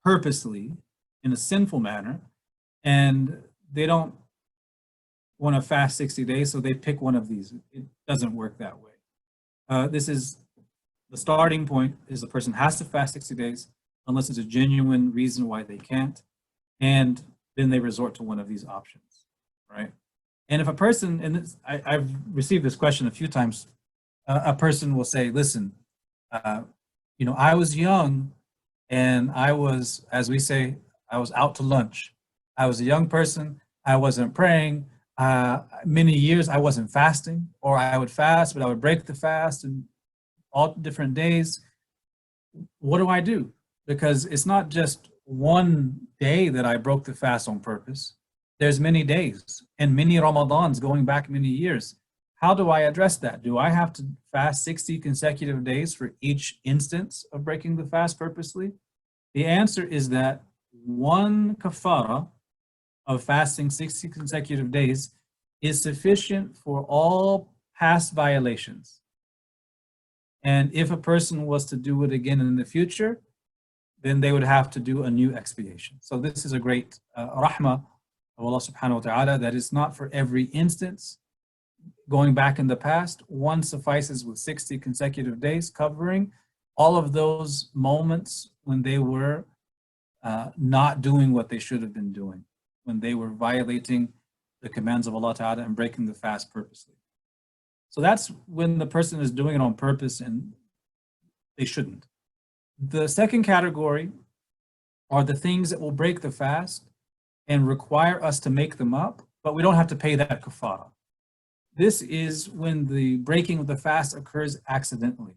purposely in a sinful manner, and they don't want to fast 60 days, so they pick one of these. It doesn't work that way. This is the starting point, is the person has to fast 60 days unless it's a genuine reason why they can't, and then they resort to one of these options, right? And if a person, and this, I've received this question a few times, a person will say, listen, you know, I was young and I was, as we say, I was out to lunch. I was a young person, I wasn't praying, many years I wasn't fasting, or I would fast, but I would break the fast and all different days. What do I do? Because it's not just one day that I broke the fast on purpose. There's many days and many Ramadans going back many years. How do I address that? Do I have to fast 60 consecutive days for each instance of breaking the fast purposely? The answer is that one kafara of fasting 60 consecutive days is sufficient for all past violations. And if a person was to do it again in the future, then they would have to do a new expiation. So this is a great rahmah of Allah subhanahu wa ta'ala, that is not for every instance going back in the past. One suffices with 60 consecutive days, covering all of those moments when they were not doing what they should have been doing, when they were violating the commands of Allah ta'ala and breaking the fast purposely. So that's when the person is doing it on purpose and they shouldn't. The second category are the things that will break the fast and require us to make them up, but we don't have to pay that kafara. This is when the breaking of the fast occurs accidentally.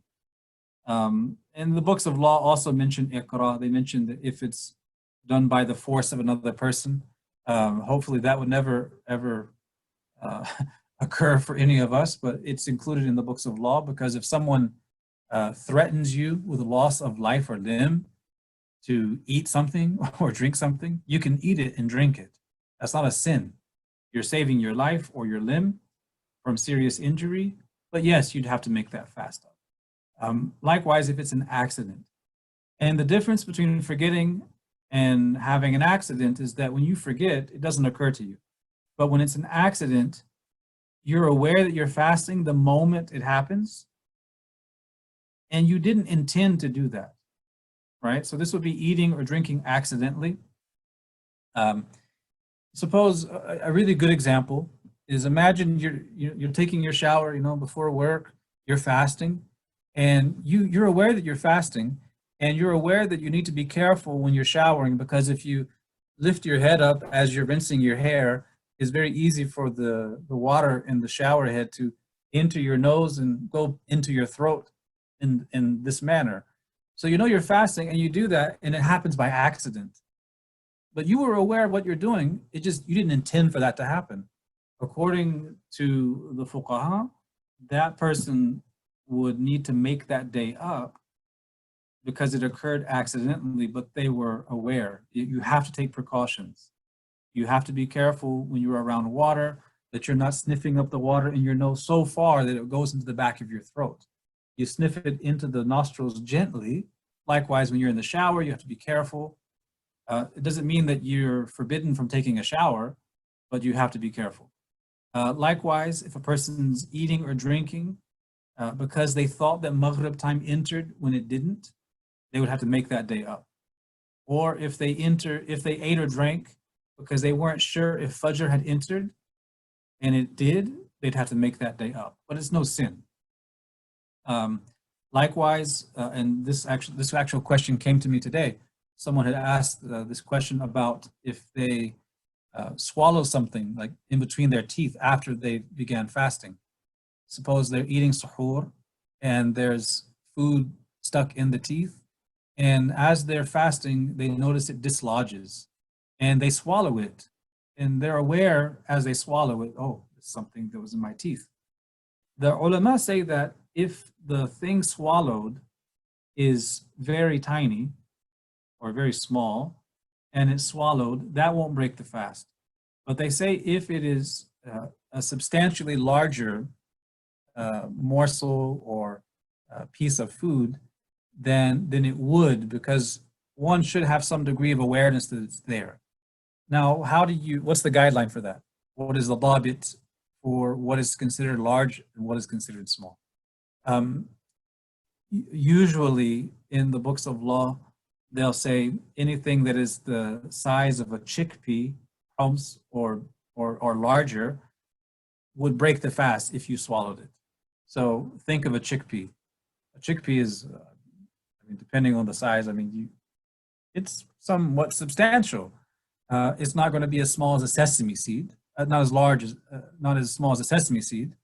And the books of law also mention iqra. They mention that if it's done by the force of another person, hopefully that would never ever occur for any of us, but it's included in the books of law, because if someone threatens you with loss of life or limb to eat something or drink something, you can eat it and drink it. That's not a sin. You're saving your life or your limb from serious injury, but yes, you'd have to make that fast up. Likewise, if it's an accident. And the difference between forgetting and having an accident is that when you forget, it doesn't occur to you. But when it's an accident, you're aware that you're fasting the moment it happens, and you didn't intend to do that, right? So this would be eating or drinking accidentally. Suppose a really good example is, imagine you're taking your shower, you know, before work, you're fasting, and you're aware that you're fasting, and you're aware that you need to be careful when you're showering, because if you lift your head up as you're rinsing your hair, it's very easy for the water in the shower head to enter your nose and go into your throat in this manner. So you know you're fasting and you do that, and it happens by accident. But you were aware of what you're doing, it just, you didn't intend for that to happen. According to the fuqaha, that person would need to make that day up because it occurred accidentally, but they were aware. You have to take precautions. You have to be careful when you're around water, that you're not sniffing up the water in your nose so far that it goes into the back of your throat. You sniff it into the nostrils gently. Likewise, when you're in the shower, you have to be careful. It doesn't mean that you're forbidden from taking a shower, but you have to be careful. Likewise, if a person's eating or drinking, because they thought that Maghrib time entered when it didn't, they would have to make that day up. Or if they ate or drank because they weren't sure if Fajr had entered and it did, they'd have to make that day up. But it's no sin. Likewise, and this actual question came to me today. Someone had asked this question about if they swallow something like in between their teeth after they began fasting. Suppose they're eating suhoor and there's food stuck in the teeth, and as they're fasting, they notice it dislodges and they swallow it, and they're aware as they swallow it, oh, it's something that was in my teeth. The ulama say that if the thing swallowed is very tiny or very small and it's swallowed, that won't break the fast. But they say if it is a substantially larger morsel or piece of food, then it would, because one should have some degree of awareness that it's there. Now, what's the guideline for that? What is the dabit for what is considered large and what is considered small? Usually in the books of law, they'll say anything that is the size of a chickpea, humps or larger, would break the fast if you swallowed it. So think of a chickpea. A chickpea is, depending on the size, it's somewhat substantial. It's not going to be as small as a sesame seed, not as small as a sesame seed.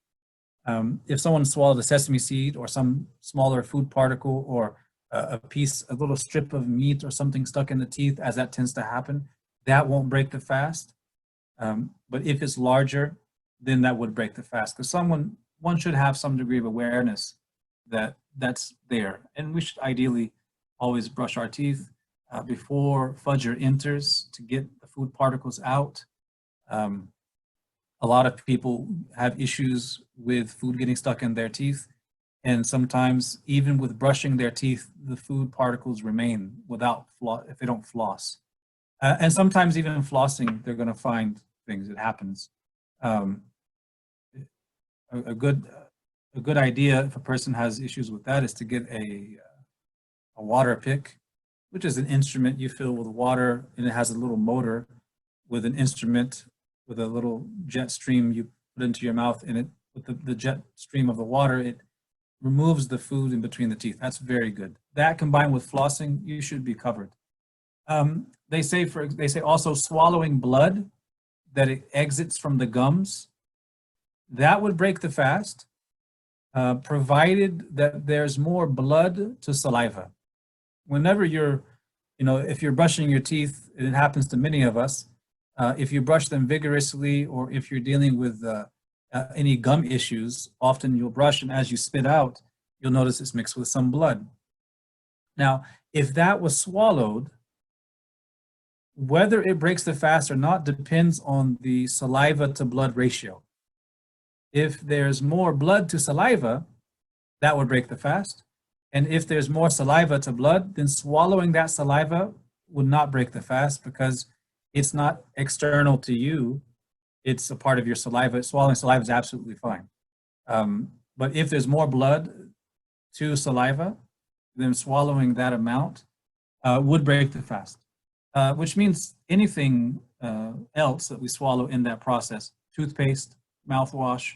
If someone swallowed a sesame seed or some smaller food particle or a little strip of meat or something stuck in the teeth, as that tends to happen, that won't break the fast. But if it's larger, then that would break the fast, because one should have some degree of awareness that that's there. And we should ideally always brush our teeth before Fajr enters to get the food particles out. A lot of people have issues with food getting stuck in their teeth, and sometimes even with brushing their teeth, the food particles remain if they don't floss. And sometimes even flossing, they're going to find things. It happens. A good idea if a person has issues with that is to get a water pick, which is an instrument you fill with water, and it has a little motor with an instrument with a little jet stream you put into your mouth, and with the jet stream of the water, it removes the food in between the teeth. That's very good. That combined with flossing, you should be covered. They say also swallowing blood that it exits from the gums, that would break the fast, provided that there's more blood to saliva. Whenever if you're brushing your teeth, and it happens to many of us, if you brush them vigorously, or if you're dealing with any gum issues, often you'll brush, and as you spit out, you'll notice it's mixed with some blood. Now, if that was swallowed, whether it breaks the fast or not depends on the saliva to blood ratio. If there's more blood to saliva, that would break the fast. And if there's more saliva to blood, then swallowing that saliva would not break the fast, because it's not external to you. It's a part of your saliva. Swallowing saliva is absolutely fine. But if there's more blood to saliva, then swallowing that amount would break the fast. Which means anything else that we swallow in that process, toothpaste, mouthwash,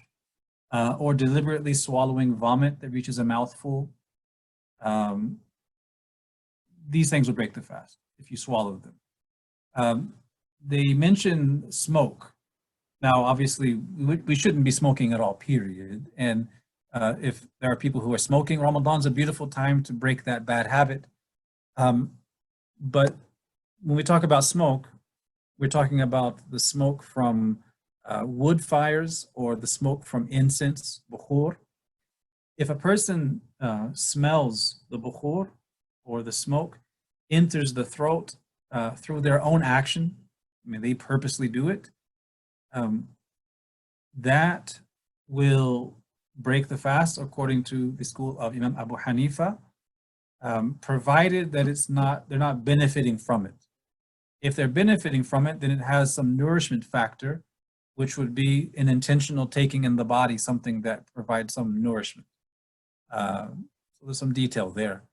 or deliberately swallowing vomit that reaches a mouthful, these things would break the fast if you swallowed them. They mention smoke. Now, obviously, we shouldn't be smoking at all, period. And if there are people who are smoking, Ramadan's a beautiful time to break that bad habit. But when we talk about smoke, we're talking about the smoke from wood fires or the smoke from incense, bukhur. If a person smells the bukhur or the smoke, enters the throat through their own action, they purposely do it, that will break the fast according to the school of Imam Abu Hanifa, provided that they're not benefiting from it. If they're benefiting from it, then it has some nourishment factor, which would be an intentional taking in the body, something that provides some nourishment. So there's some detail there.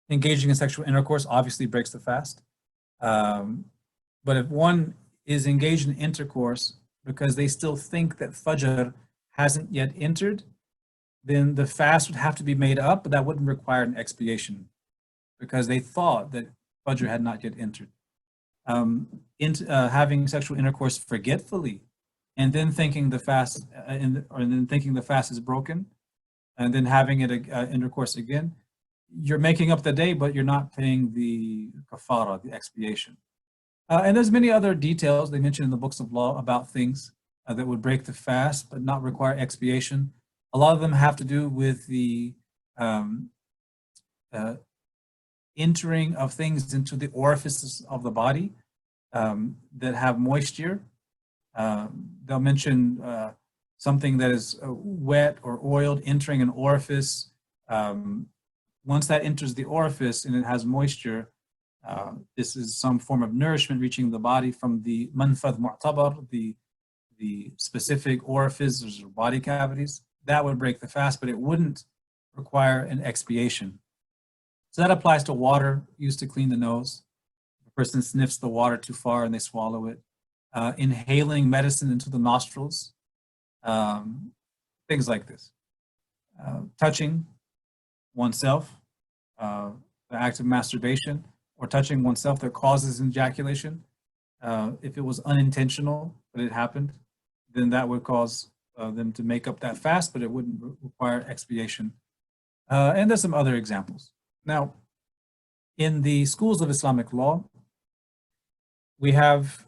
Engaging in sexual intercourse obviously breaks the fast. But if one is engaged in intercourse because they still think that Fajr hasn't yet entered, then the fast would have to be made up, but that wouldn't require an expiation because they thought that Fajr had not yet entered. Having sexual intercourse forgetfully and then thinking the fast, thinking the fast is broken, and then having it intercourse again, you're making up the day, but you're not paying the kafara, the expiation. And there's many other details they mention in the books of law about things that would break the fast but not require expiation. A lot of them have to do with the entering of things into the orifices of the body that have moisture. They'll mention something that is wet or oiled entering an orifice. Once that enters the orifice and it has moisture, this is some form of nourishment reaching the body from the manfadh mu'tabar, the specific orifices or body cavities. That would break the fast, but it wouldn't require an expiation. So that applies to water used to clean the nose. If a person sniffs the water too far and they swallow it. Inhaling medicine into the nostrils, things like this. Touching oneself, the act of masturbation, or touching oneself that causes ejaculation. If it was unintentional, but it happened, then that would cause them to make up that fast, but it wouldn't require expiation. And there's some other examples. Now, in the schools of Islamic law, we have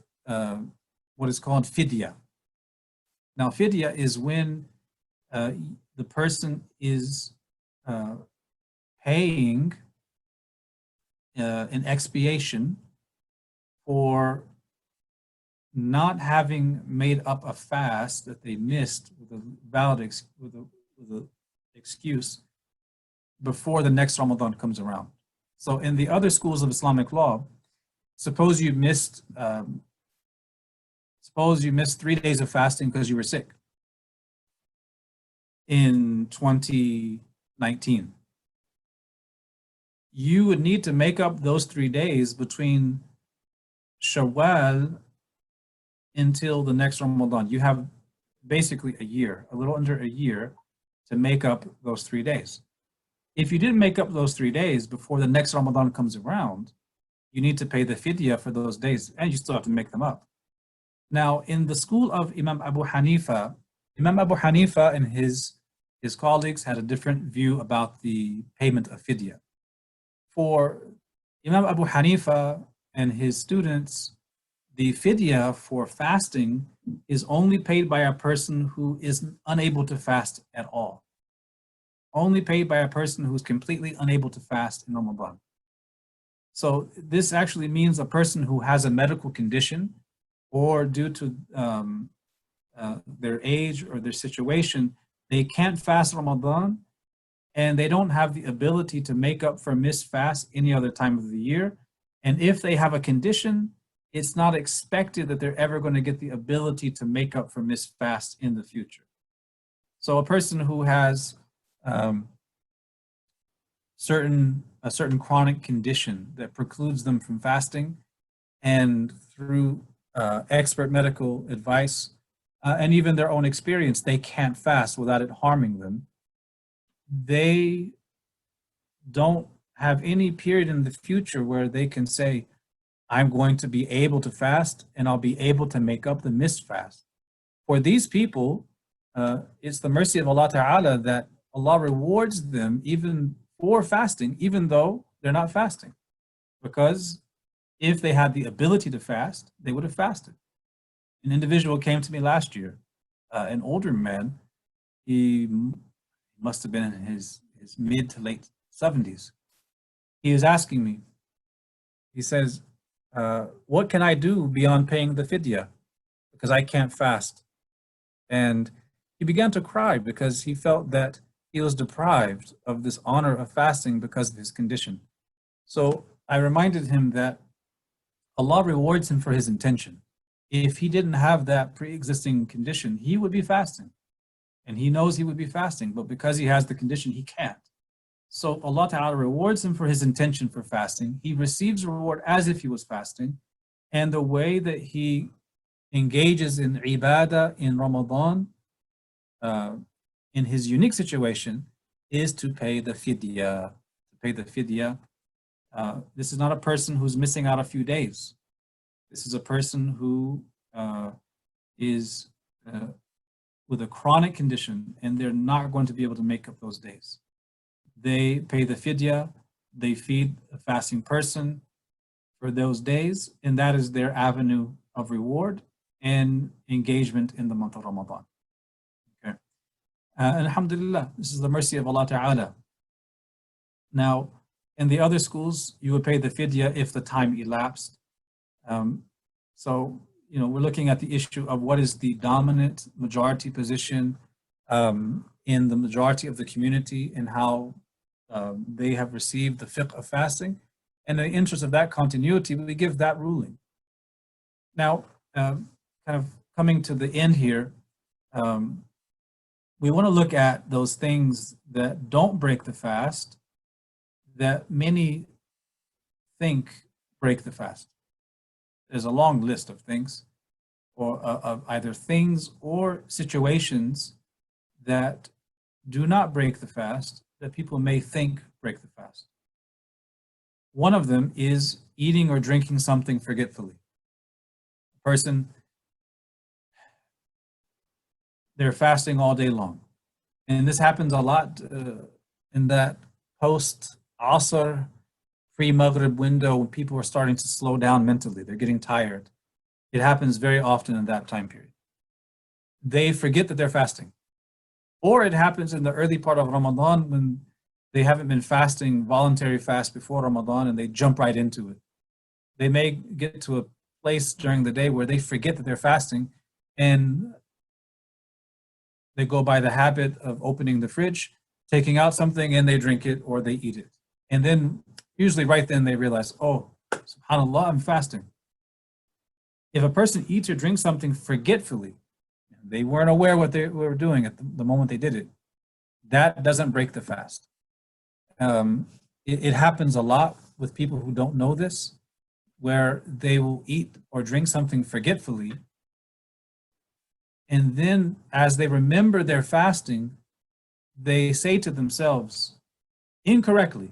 what is called fidya. Now, fidya is when the person is paying an expiation for not having made up a fast that they missed with a valid excuse before the next Ramadan comes around. So in the other schools of Islamic law, suppose you missed 3 days of fasting because you were sick in 2019. You would need to make up those 3 days between Shawwal until the next Ramadan. You have basically a year, a little under a year, to make up those 3 days. If you didn't make up those 3 days before the next Ramadan comes around, you need to pay the fidya for those days, and you still have to make them up. Now, in the school of Imam Abu Hanifa and his colleagues had a different view about the payment of fidya. For Imam Abu Hanifa and his students, the fidya for fasting is only paid by a person who is unable to fast at all. Only paid by a person who's completely unable to fast in Ramadan. So this actually means a person who has a medical condition or due to their age or their situation, they can't fast Ramadan and they don't have the ability to make up for missed fast any other time of the year. And if they have a condition, it's not expected that they're ever going to get the ability to make up for missed fast in the future. So a person who has a certain chronic condition that precludes them from fasting, and through expert medical advice and even their own experience, they can't fast without it harming them. They don't have any period in the future where they can say, I'm going to be able to fast and I'll be able to make up the missed fast. For these people, it's the mercy of Allah Ta'ala that Allah rewards them even for fasting, even though they're not fasting. Because if they had the ability to fast, they would have fasted. An individual came to me last year, an older man. He must have been in his mid to late 70s. He was asking me, he says, what can I do beyond paying the fidya? Because I can't fast. And he began to cry because he felt that he was deprived of this honor of fasting because of his condition. So I reminded him that Allah rewards him for his intention. If he didn't have that pre-existing condition, he would be fasting. and he knows he would be fasting, but because he has the condition, he can't. So Allah Ta'ala rewards him for his intention for fasting. He receives reward as if he was fasting. And the way that he engages in ibadah in Ramadan, in his unique situation, is to pay the fidya. This is not a person who's missing out a few days. This is a person who is with a chronic condition, and they're not going to be able to make up those days. They pay the fidya, they feed a fasting person for those days, and that is their avenue of reward and engagement in the month of Ramadan. Okay. Alhamdulillah, this is the mercy of Allah Ta'ala. Now, in the other schools, you would pay the fidya if the time elapsed. So, we're looking at the issue of what is the dominant majority position in the majority of the community and how they have received the fiqh of fasting. And in the interest of that continuity, we give that ruling. Now, kind of coming to the end here, we want to look at those things that don't break the fast that many think break the fast. There's a long list of things, or of either things or situations that do not break the fast that people may think break the fast. One of them is eating or drinking something forgetfully. A person, they're fasting all day long. And this happens a lot in that post-Asr, pre-Maghrib window when people are starting to slow down mentally. They're getting tired. It happens very often in that time period. They forget that they're fasting. Or it happens in the early part of Ramadan when they haven't been fasting, voluntary fast before Ramadan, and they jump right into it. They may get to a place during the day where they forget that they're fasting, and they go by the habit of opening the fridge, taking out something, and they drink it or they eat it. And then usually right then they realize, oh, subhanAllah, I'm fasting. If a person eats or drinks something forgetfully, they weren't aware what they were doing at the moment they did it, that doesn't break the fast. It happens a lot with people who don't know this, where they will eat or drink something forgetfully, and then as they remember their fasting, they say to themselves incorrectly,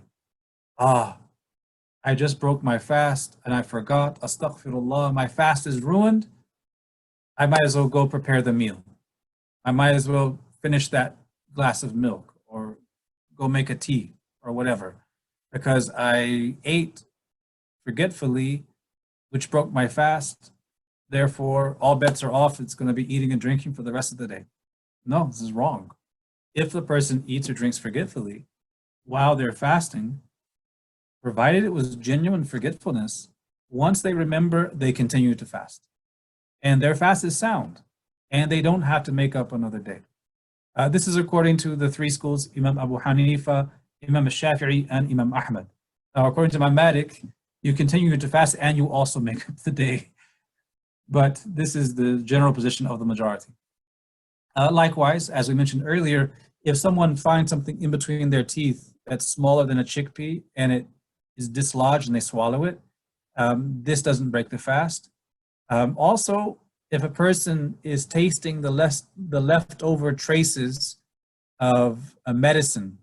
I just broke my fast and I forgot, astaghfirullah, my fast is ruined. I might as well go prepare the meal. I might as well finish that glass of milk or go make a tea or whatever, because I ate forgetfully, which broke my fast. Therefore, all bets are off. It's going to be eating and drinking for the rest of the day. No, this is wrong. If the person eats or drinks forgetfully while they're fasting, provided it was genuine forgetfulness, once they remember, they continue to fast. And their fast is sound, and they don't have to make up another day. This is according to the three schools, Imam Abu Hanifa, Imam al-Shafi'i, and Imam Ahmad. Now, according to Imam Malik, you continue to fast and you also make up the day. But this is the general position of the majority. Likewise, as we mentioned earlier, if someone finds something in between their teeth that's smaller than a chickpea and it is dislodged and they swallow it, this doesn't break the fast. Also, if a person is tasting the leftover traces of a medicine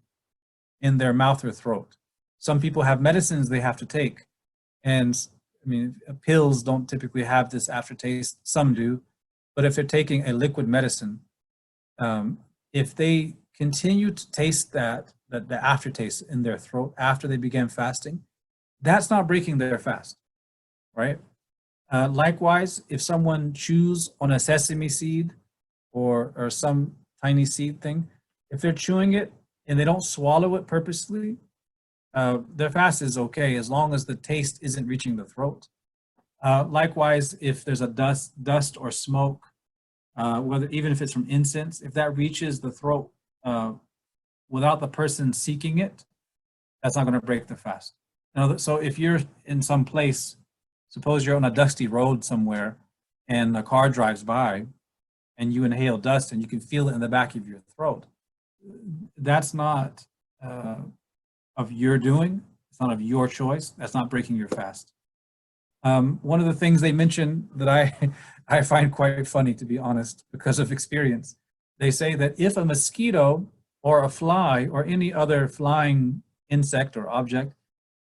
in their mouth or throat. Some people have medicines they have to take, and I mean, pills don't typically have this aftertaste, some do, but if they're taking a liquid medicine, if they continue to taste the aftertaste in their throat after they began fasting, that's not breaking their fast, right? Likewise, if someone chews on a sesame seed or some tiny seed thing, if they're chewing it and they don't swallow it purposely, their fast is okay as long as the taste isn't reaching the throat. Likewise, if there's a dust or smoke, even if it's from incense, if that reaches the throat without the person seeking it, that's not going to break the fast. Now, so if you're in some place, suppose you're on a dusty road somewhere and a car drives by and you inhale dust and you can feel it in the back of your throat, that's not of your doing. It's not of your choice. That's not breaking your fast. One of the things they mention that I find quite funny, to be honest, because of experience, they say that if a mosquito or a fly or any other flying insect or object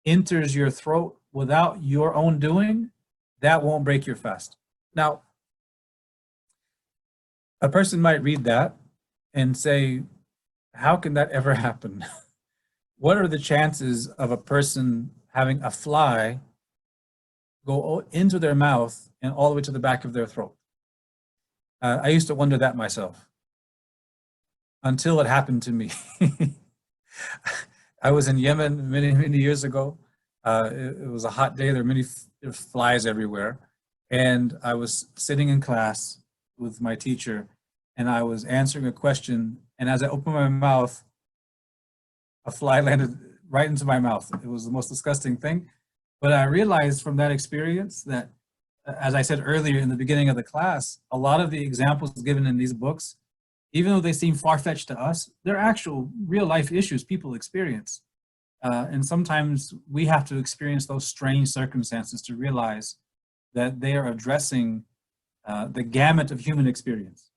enters your throat without your own doing, that won't break your fast. Now, a person might read that and say, how can that ever happen? What are the chances of a person having a fly go into their mouth and all the way to the back of their throat? I used to wonder that myself until it happened to me. I was in Yemen many years ago. It was a hot day. There were many flies everywhere. And I was sitting in class with my teacher, and I was answering a question. And as I opened my mouth, a fly landed right into my mouth. It was the most disgusting thing. But I realized from that experience that, as I said earlier in the beginning of the class, a lot of the examples given in these books, even though they seem far-fetched to us, they're actual real-life issues people experience. And sometimes we have to experience those strange circumstances to realize that they are addressing the gamut of human experience.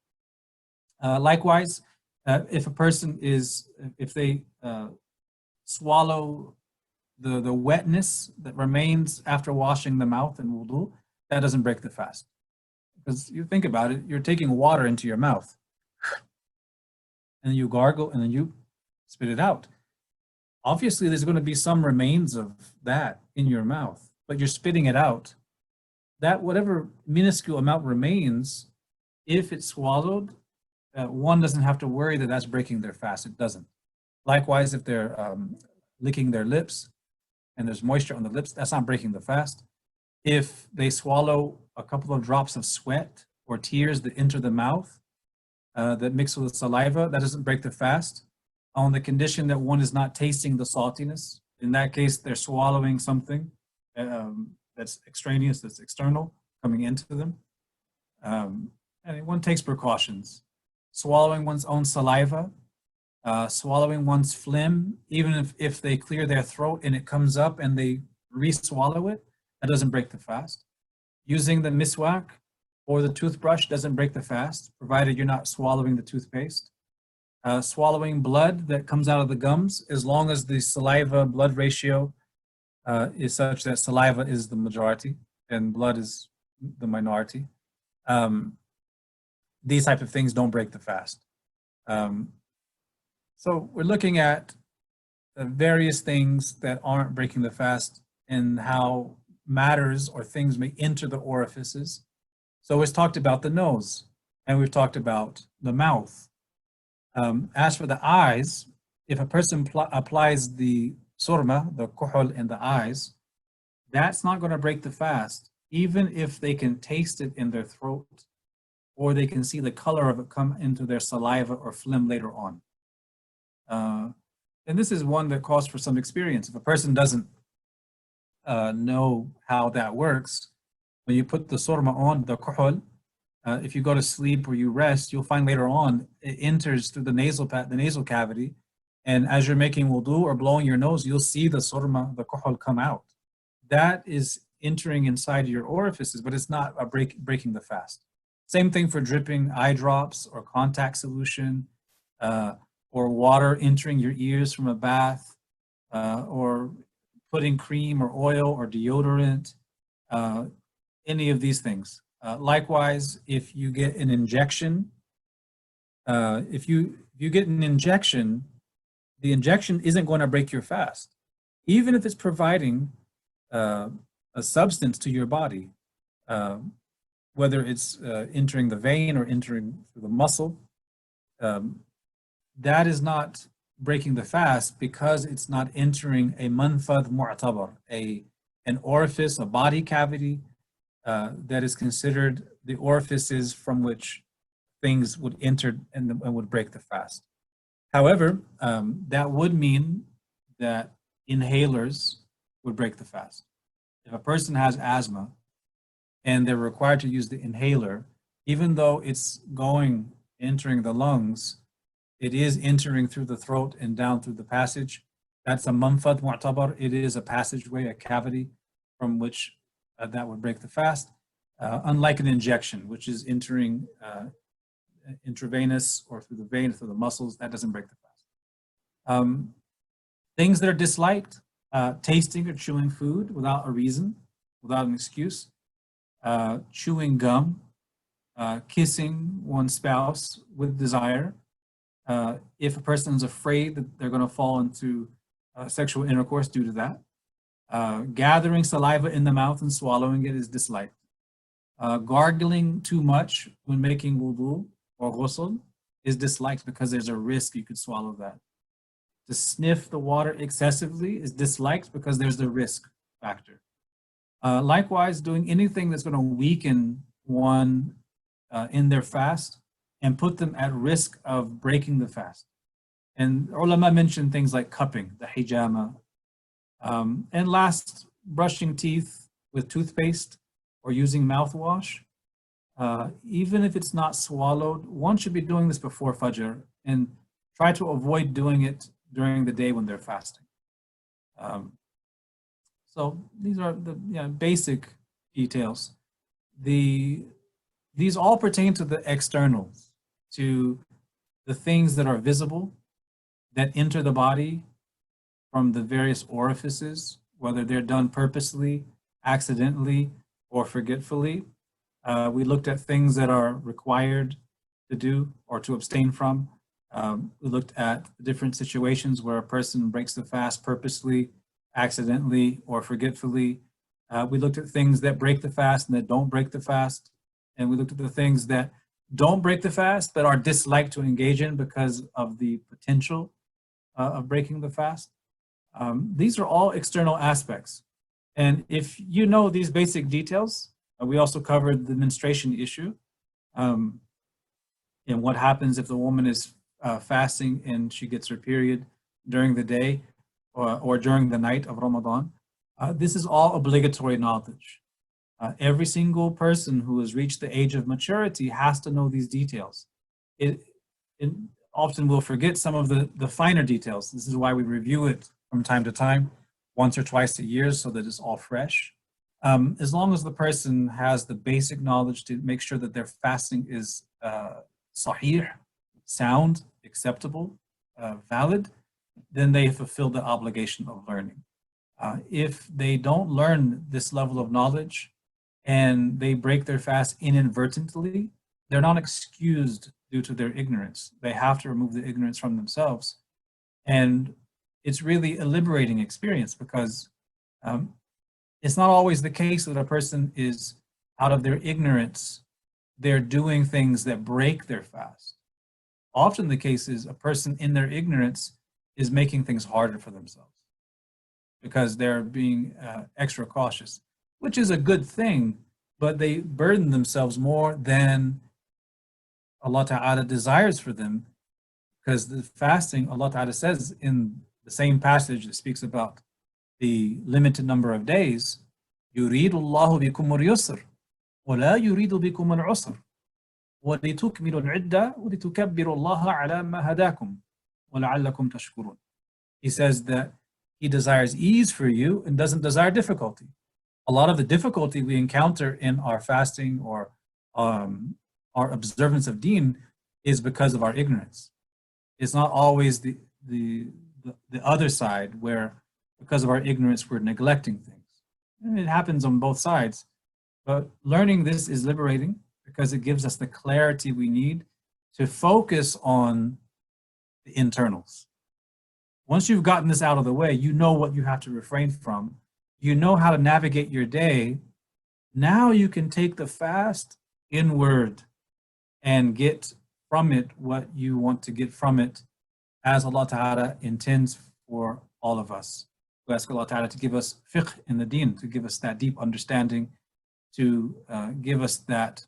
Likewise, if a person if they swallow the wetness that remains after washing the mouth in wudu, that doesn't break the fast. Because you think about it, you're taking water into your mouth, and then you gargle, and then you spit it out. Obviously, there's going to be some remains of that in your mouth, but you're spitting it out. That whatever minuscule amount remains, if it's swallowed, one doesn't have to worry that that's breaking their fast. It doesn't. Likewise, if they're licking their lips and there's moisture on the lips, that's not breaking the fast. If they swallow a couple of drops of sweat or tears that enter the mouth that mix with saliva, that doesn't break the fast, on the condition that one is not tasting the saltiness. In that case, they're swallowing something that's extraneous, that's external, coming into them. And one takes precautions. Swallowing one's own saliva, swallowing one's phlegm, even if they clear their throat and it comes up and they re-swallow it, that doesn't break the fast. Using the miswak or the toothbrush doesn't break the fast, provided you're not swallowing the toothpaste. Swallowing blood that comes out of the gums, as long as the saliva-blood ratio is such that saliva is the majority and blood is the minority. These type of things don't break the fast. So we're looking at various things that aren't breaking the fast and how matters or things may enter the orifices. So we've talked about the nose and we've talked about the mouth. As for the eyes, if a person applies the surma, the kuhul in the eyes, that's not going to break the fast, even if they can taste it in their throat or they can see the color of it come into their saliva or phlegm later on. And this is one that calls for some experience. If a person doesn't know how that works, when you put the surma on, the kuhul, if you go to sleep or you rest, you'll find later on it enters through the nasal cavity, and as you're making wudu or blowing your nose, you'll see the surma, the kuhul, come out. That is entering inside your orifices, but it's not breaking the fast. Same thing for dripping eye drops or contact solution, or water entering your ears from a bath, or putting cream or oil or deodorant, any of these things. Likewise, if you get an injection, if you get an injection, the injection isn't going to break your fast, even if it's providing a substance to your body, whether it's entering the vein or entering through the muscle. That is not breaking the fast because it's not entering a manfadh mu'tabar, an orifice, a body cavity that is considered the orifices from which things would enter and would break the fast. However, that would mean that inhalers would break the fast. If a person has asthma and they're required to use the inhaler, even though it's entering the lungs, it is entering through the throat and down through the passage. That's a manfad mu'tabar. It is a passageway, a cavity from which that would break the fast. Unlike an injection, which is entering intravenous or through the vein, through the muscles, that doesn't break the fast. Things that are disliked, tasting or chewing food without a reason, without an excuse, chewing gum, kissing one's spouse with desire. If a person is afraid that they're going to fall into sexual intercourse due to that. Gathering saliva in the mouth and swallowing it is disliked. Gargling too much when making wudu or ghusl is disliked because there's a risk you could swallow that. To sniff the water excessively is disliked because there's the risk factor. Likewise, doing anything that's going to weaken one in their fast and put them at risk of breaking the fast. And ulama mentioned things like cupping, the hijama. And last, brushing teeth with toothpaste or using mouthwash. Even if it's not swallowed, one should be doing this before Fajr and try to avoid doing it during the day when they're fasting. So these are the basic details. These all pertain to the externals, to the things that are visible, that enter the body from the various orifices, whether they're done purposely, accidentally, or forgetfully. We looked at things that are required to do or to abstain from. We looked at different situations where a person breaks the fast purposely, accidentally, or forgetfully. We looked at things that break the fast and that don't break the fast. And we looked at the things that don't break the fast but are disliked to engage in because of the potential of breaking the fast. These are all external aspects. And if you know these basic details, we also covered the menstruation issue and what happens if the woman is fasting and she gets her period during the day or during the night of Ramadan. This is all obligatory knowledge. Every single person who has reached the age of maturity has to know these details. It often will forget some of the finer details. This is why we review it from time to time, once or twice a year, so that it's all fresh. As long as the person has the basic knowledge to make sure that their fasting is sahih, sound, acceptable, valid, then they fulfill the obligation of learning. If they don't learn this level of knowledge and they break their fast inadvertently, they're not excused due to their ignorance. They have to remove the ignorance from themselves. And it's really a liberating experience because it's not always the case that a person is out of their ignorance, they're doing things that break their fast. Often the case is a person in their ignorance is making things harder for themselves because they're being extra cautious, which is a good thing, but they burden themselves more than Allah Ta'ala desires for them, because the fasting, Allah Ta'ala says in the same passage that speaks about the limited number of days, يُرِيدُ اللَّهُ بِكُمُ الْيُسْرَ وَلَا يُرِيدُ بِكُمُ الْعُسْرَ وَلِتُكْمِلُوا الْعِدَّةَ وَلِتُكَبِّرُوا اللَّهَ عَلَى مَا هَدَاكُمْ وَلَعَلَّكُمْ تَشْكُرُونَ. He says that He desires ease for you and doesn't desire difficulty. A lot of the difficulty we encounter in our fasting or our observance of deen is because of our ignorance. It's not always the other side where because of our ignorance we're neglecting things. And it happens on both sides. But learning this is liberating because it gives us the clarity we need to focus on the internals. Once you've gotten this out of the way, you know what you have to refrain from. You know how to navigate your day. Now you can take the fast inward and get from it what you want to get from it as Allah Ta'ala intends for all of us. We ask Allah Ta'ala to give us fiqh in the deen, to give us that deep understanding, to give us that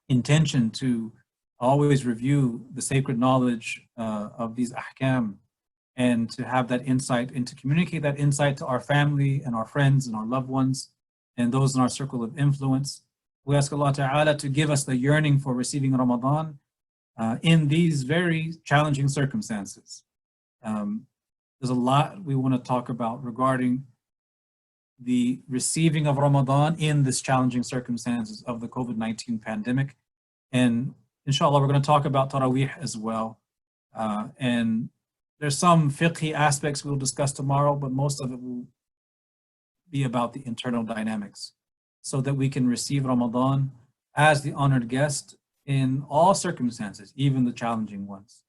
intention to always review the sacred knowledge of these ahkam, and to have that insight and to communicate that insight to our family and our friends and our loved ones and those in our circle of influence. We ask Allah Ta'ala to give us the yearning for receiving Ramadan in these very challenging circumstances. There's a lot we want to talk about regarding the receiving of Ramadan in this challenging circumstances of the COVID-19 pandemic. And inshallah, we're going to talk about Taraweeh as well. And there's some fiqh aspects we'll discuss tomorrow, but most of it will be about the internal dynamics so that we can receive Ramadan as the honored guest in all circumstances, even the challenging ones.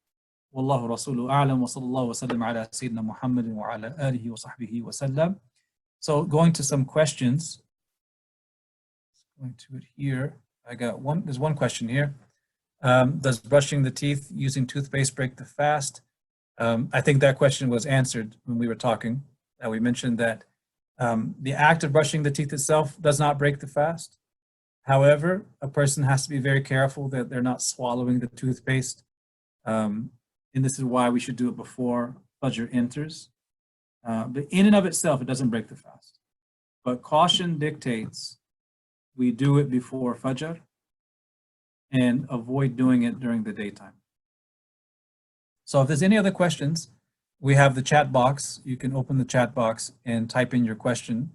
Wallahu rasulu a'lam wa sallallahu wa sallam ala sayyidina Muhammadin wa ala alihi wa sahbihi wa sallam. So going to some questions. Going to it here. There's one question here. Does brushing the teeth using toothpaste break the fast? I think that question was answered when we were talking. We mentioned that the act of brushing the teeth itself does not break the fast. However, a person has to be very careful that they're not swallowing the toothpaste. And this is why we should do it before Fajr enters. But in and of itself, it doesn't break the fast. But caution dictates we do it before Fajr and avoid doing it during the daytime. So if there's any other questions, we have the chat box. You can open the chat box and type in your question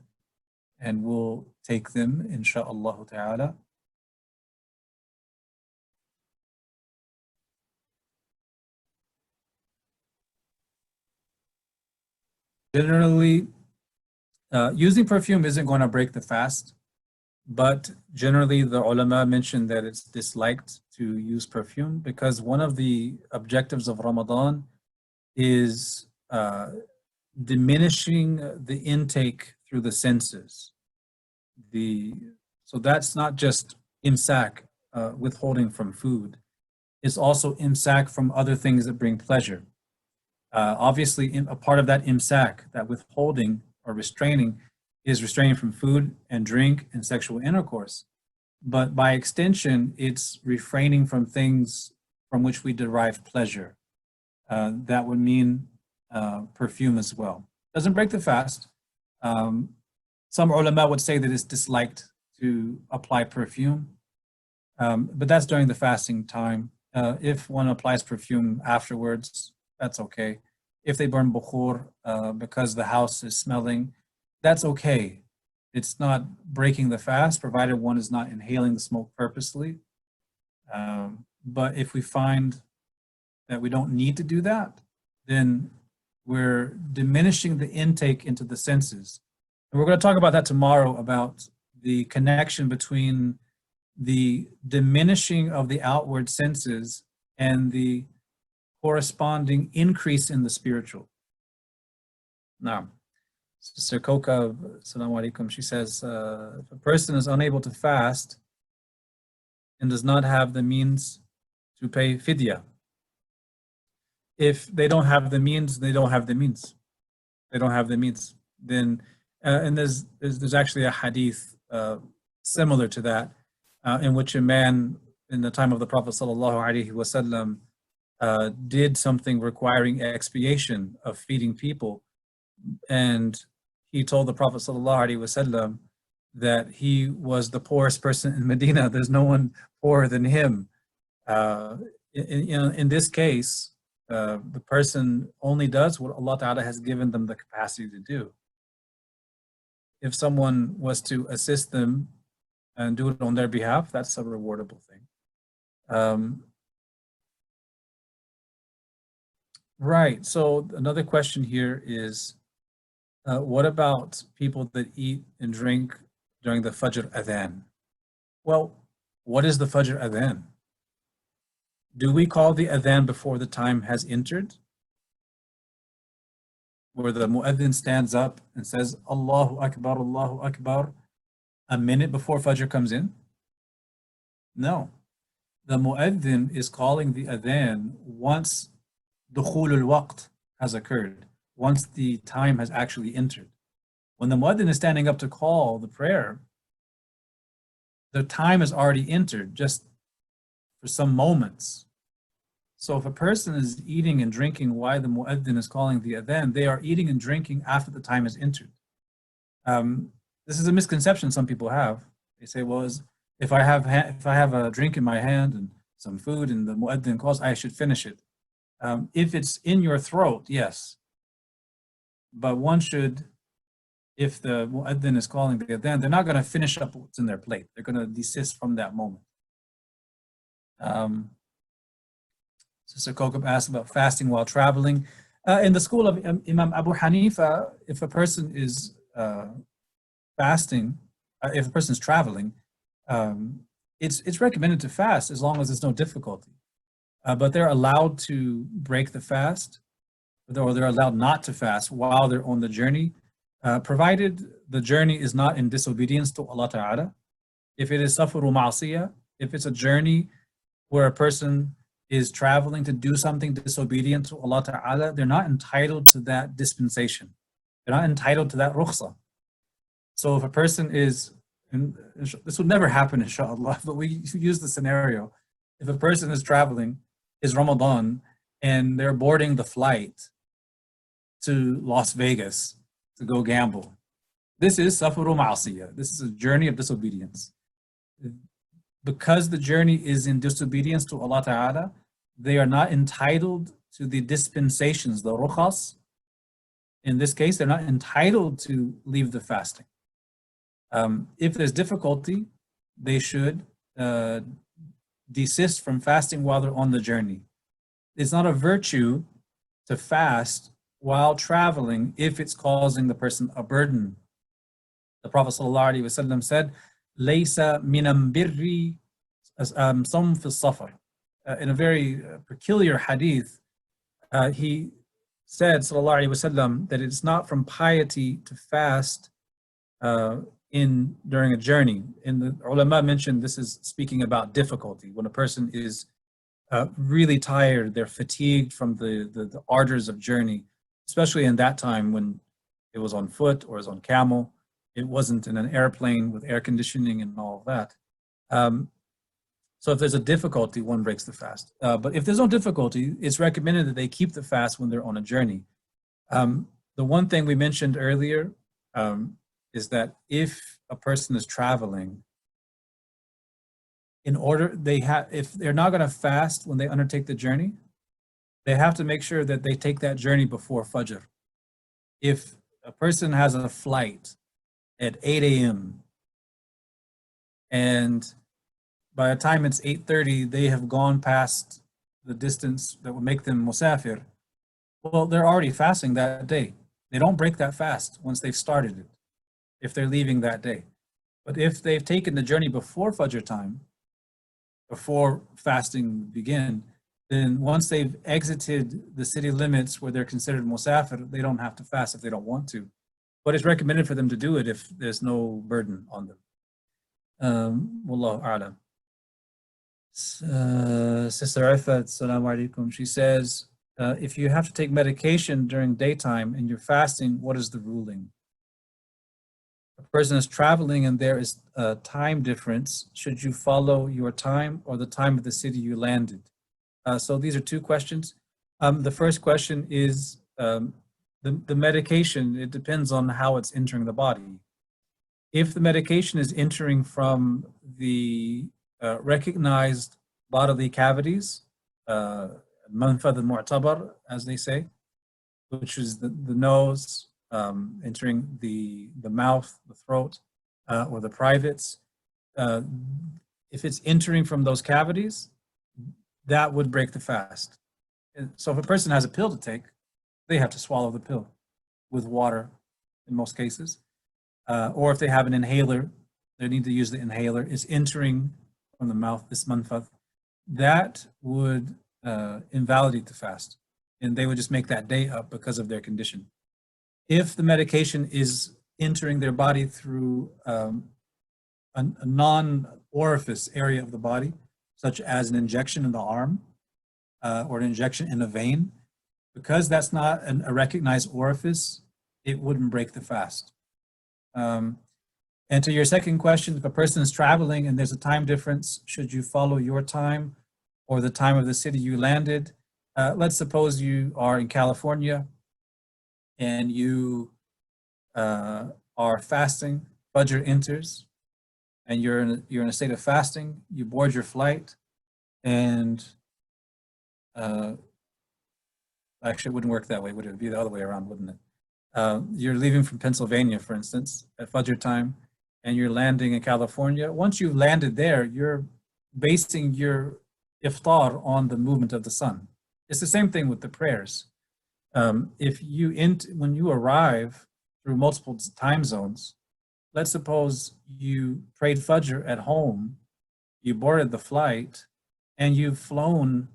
and we'll take them, insha'Allah ta'ala. Generally, using perfume isn't going to break the fast, but generally the ulama mentioned that it's disliked to use perfume because one of the objectives of Ramadan is diminishing the intake through the senses. So that's not just imsak, withholding from food. It's also imsak from other things that bring pleasure. Obviously, a part of that imsak, that withholding or restraining, is restraining from food and drink and sexual intercourse. But by extension, it's refraining from things from which we derive pleasure. That would mean perfume as well. Doesn't break the fast. Some ulama would say that it's disliked to apply perfume, but that's during the fasting time. If one applies perfume afterwards, that's okay. If they burn bukhur because the house is smelling, that's okay. It's not breaking the fast, provided one is not inhaling the smoke purposely. But if we find that we don't need to do that, then we're diminishing the intake into the senses. And we're going to talk about that tomorrow, about the connection between the diminishing of the outward senses and the corresponding increase in the spiritual. Now, Sister Koka, Assalamu alaikum, she says, if a person is unable to fast and does not have the means to pay fidya, if they don't have the means, they don't have the means. They don't have the means. Then, and there's actually a hadith similar to that, in which a man in the time of the Prophet sallallahu alaihi wasallam did something requiring expiation of feeding people, and he told the Prophet sallallahu alaihi wasallam that he was the poorest person in Medina. There's no one poorer than him. In this case, the person only does what Allah Ta'ala has given them the capacity to do. If someone was to assist them and do it on their behalf, that's a rewardable thing. Right, so another question here is, what about people that eat and drink during the Fajr Adhan? Well, what is the Fajr Adhan? Do we call the Adhan before the time has entered? Where the Mu'adhin stands up and says, Allahu Akbar, a minute before Fajr comes in? No. The Mu'adhin is calling the Adhan once Dukhul al-Waqt has occurred, once the time has actually entered. When the Mu'adhin is standing up to call the prayer, the time has already entered, just for some moments. So if a person is eating and drinking while the Mu'adhin is calling the Adhan, they are eating and drinking after the time has entered. This is a misconception some people have. They say, well, If I have a drink in my hand and some food and the mueddin calls, I should finish it. If it's in your throat, yes. But one should, if the mueddin is calling the adhan, they're not going to finish up what's in their plate. They're going to desist from that moment. Sister Kokab asked about fasting while traveling. In the school of Imam Abu Hanifa, if a person is fasting, if a person is traveling, it's recommended to fast as long as there's no difficulty. But they're allowed to break the fast, or they're allowed not to fast while they're on the journey, provided the journey is not in disobedience to Allah Ta'ala. If it is safaru ma'asiyah, if it's a journey where a person is traveling to do something disobedient to Allah Ta'ala, they're not entitled to that dispensation. They're not entitled to that rukhsah. So if a person is, and this would never happen inshallah, but we use the scenario. If a person is traveling, is Ramadan, and they're boarding the flight to Las Vegas to go gamble. This is safaru ma'asiyah. This is a journey of disobedience. Because the journey is in disobedience to Allah Ta'ala, they are not entitled to the dispensations, the rukhas. In this case, they're not entitled to leave the fasting. If there's difficulty, they should desist from fasting while they're on the journey. It's not a virtue to fast while traveling if it's causing the person a burden. The Prophet ﷺ said, "Laysa minam birri som fi safar." In a very peculiar hadith, he said, ﷺ, that it's not from piety to fast during a journey. And the ulama mentioned this is speaking about difficulty. When a person is really tired, they're fatigued from the ardors of journey, especially in that time when it was on foot or it was on camel. It wasn't in an airplane with air conditioning and all of that. So if there's a difficulty, one breaks the fast. But if there's no difficulty, it's recommended that they keep the fast when they're on a journey. The one thing we mentioned earlier is that if a person is traveling, if they're not going to fast when they undertake the journey, they have to make sure that they take that journey before Fajr. If a person has a flight at 8 a.m. and by the time it's 8:30, they have gone past the distance that would make them musafir, well, they're already fasting that day. They don't break that fast once they've started it, if they're leaving that day. But if they've taken the journey before Fajr time, before fasting begin, then once they've exited the city limits where they're considered musafir, they don't have to fast if they don't want to. But it's recommended for them to do it if there's no burden on them. Wallahu a'lam. Sister Arifat, assalamu alaikum. She says, if you have to take medication during daytime and you're fasting, what is the ruling? A person is traveling and there is a time difference. Should you follow your time or the time of the city you landed? So these are two questions. The first question is the medication. It depends on how it's entering the body. If the medication is entering from the recognized bodily cavities, manfad al-mu'tabar, as they say, which is the nose, entering the mouth, the throat, or the privates. If it's entering from those cavities, that would break the fast. So if a person has a pill to take, they have to swallow the pill with water in most cases. Or if they have an inhaler, they need to use the inhaler. It's entering from the mouth, this manfad. That would invalidate the fast. And they would just make that day up because of their condition. If the medication is entering their body through a non-orifice area of the body, such as an injection in the arm or an injection in a vein, because that's not a recognized orifice, it wouldn't break the fast. And to your second question, if a person is traveling and there's a time difference, should you follow your time or the time of the city you landed? Let's suppose you are in California and you are fasting, Fajr enters, and you're in a state of fasting, you board your flight, and actually it wouldn't work that way, would it? Be the other way around, wouldn't it? You're leaving from Pennsylvania, for instance, at Fajr time, and you're landing in California. Once you've landed there, you're basing your iftar on the movement of the sun. It's the same thing with the prayers. When you arrive through multiple time zones, let's suppose you prayed Fajr at home, you boarded the flight, and you've flown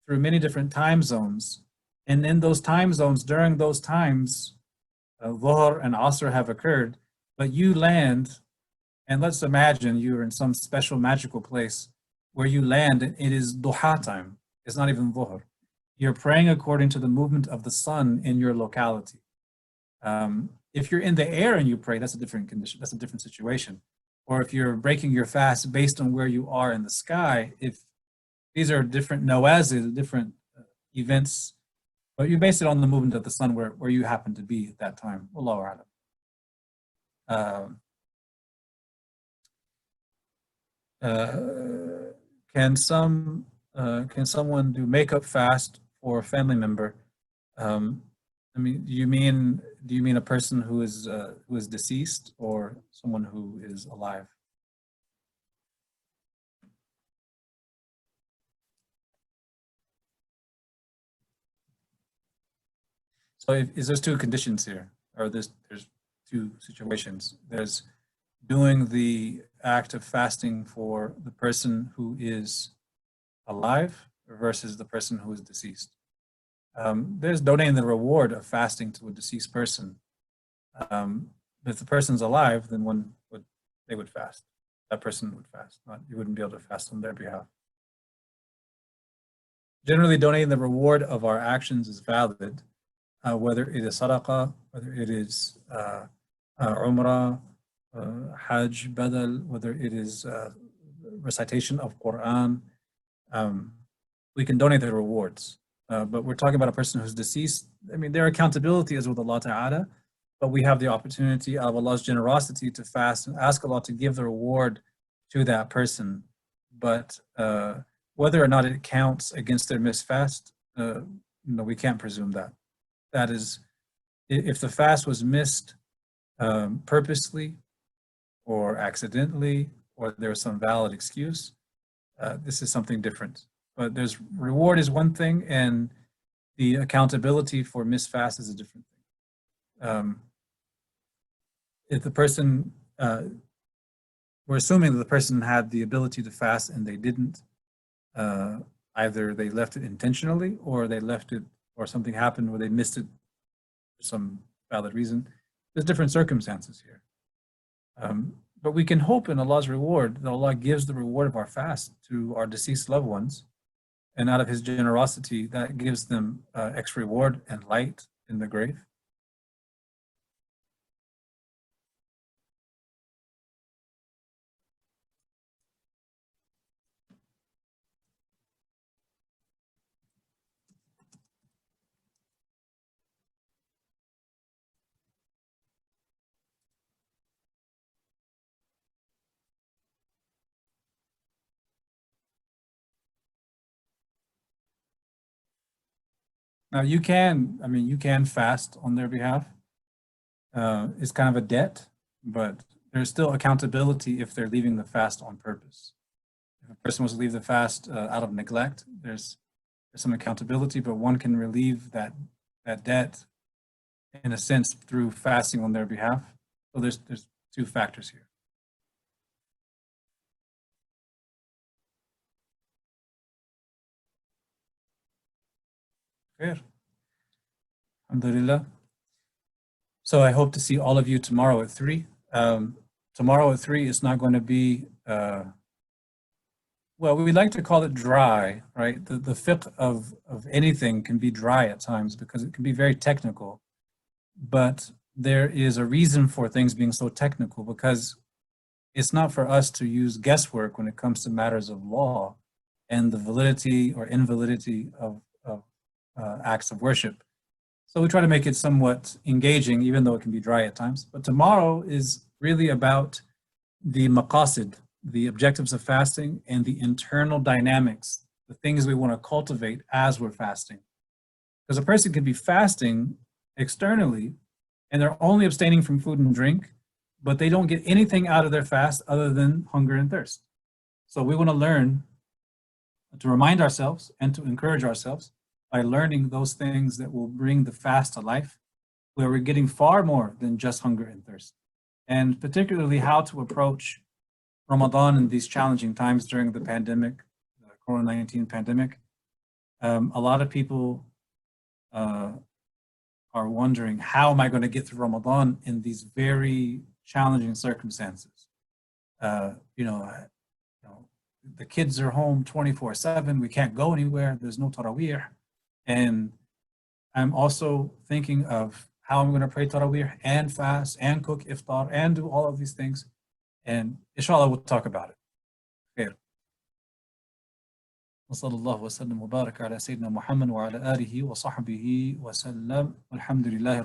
through many different time zones. And in those time zones, during those times, Dhuhr and Asr have occurred, but you land, and let's imagine you're in some special magical place where you land, and it is Duha time. It's not even Dhuhr. You're praying according to the movement of the sun in your locality. If you're in the air and you pray, that's a different condition, that's a different situation. Or if you're breaking your fast based on where you are in the sky, if these are different nawazil, different events, but you base it on the movement of the sun where you happen to be at that time. Wallahu a'lam. Can someone do makeup fast for a family member? I mean, do you mean a person who is deceased or someone who is alive? So there's two conditions here, or there's two situations. There's doing the act of fasting for the person who is alive versus the person who is deceased. There's donating the reward of fasting to a deceased person. If the person's alive, then they would fast. That person would fast. You wouldn't be able to fast on their behalf. Generally, donating the reward of our actions is valid, whether it is sadaqah, whether it is umrah, hajj, badal, whether it is recitation of Quran. We can donate the rewards. But we're talking about a person who's deceased. I mean, their accountability is with Allah Ta'ala, but we have the opportunity of Allah's generosity to fast and ask Allah to give the reward to that person. But whether or not it counts against their missed fast, no, we can't presume that. That is, if the fast was missed purposely or accidentally, or there's some valid excuse, this is something different. But there's reward is one thing, and the accountability for missed fast is a different thing. If the person, we're assuming that the person had the ability to fast and they didn't, either they left it intentionally or they left it, or something happened where they missed it for some valid reason. There's different circumstances here. But we can hope in Allah's reward that Allah gives the reward of our fast to our deceased loved ones. And out of His generosity, that gives them extra reward and light in the grave. Now you can fast on their behalf. It's kind of a debt, but there's still accountability if they're leaving the fast on purpose. If a person was to leave the fast out of neglect, there's some accountability, but one can relieve that debt in a sense through fasting on their behalf. So there's two factors here. Fair. Alhamdulillah. So I hope to see all of you tomorrow at 3. Tomorrow at 3 is not going to be, well, we like to call it dry, right? The fiqh of anything can be dry at times because it can be very technical. But there is a reason for things being so technical, because it's not for us to use guesswork when it comes to matters of law and the validity or invalidity of acts of worship. So we try to make it somewhat engaging, even though it can be dry at times. But tomorrow is really about the maqasid, the objectives of fasting, and the internal dynamics, the things we want to cultivate as we're fasting. Because a person could be fasting externally and they're only abstaining from food and drink, but they don't get anything out of their fast other than hunger and thirst. So we want to learn to remind ourselves and to encourage ourselves by learning those things that will bring the fast to life, where we're getting far more than just hunger and thirst. And particularly how to approach Ramadan in these challenging times during the pandemic, the COVID-19 pandemic. A lot of people are wondering, how am I going to get through Ramadan in these very challenging circumstances? The kids are home 24/7. We can't go anywhere. There's no Taraweeh. And I'm also thinking of how I'm going to pray Taraweeh and fast and cook iftar and do all of these things. And inshallah, we'll talk about it. Khair. وصلى الله وسلم وبارك على سيدنا محمد وعلى آله وصحبه وسلم والحمد لله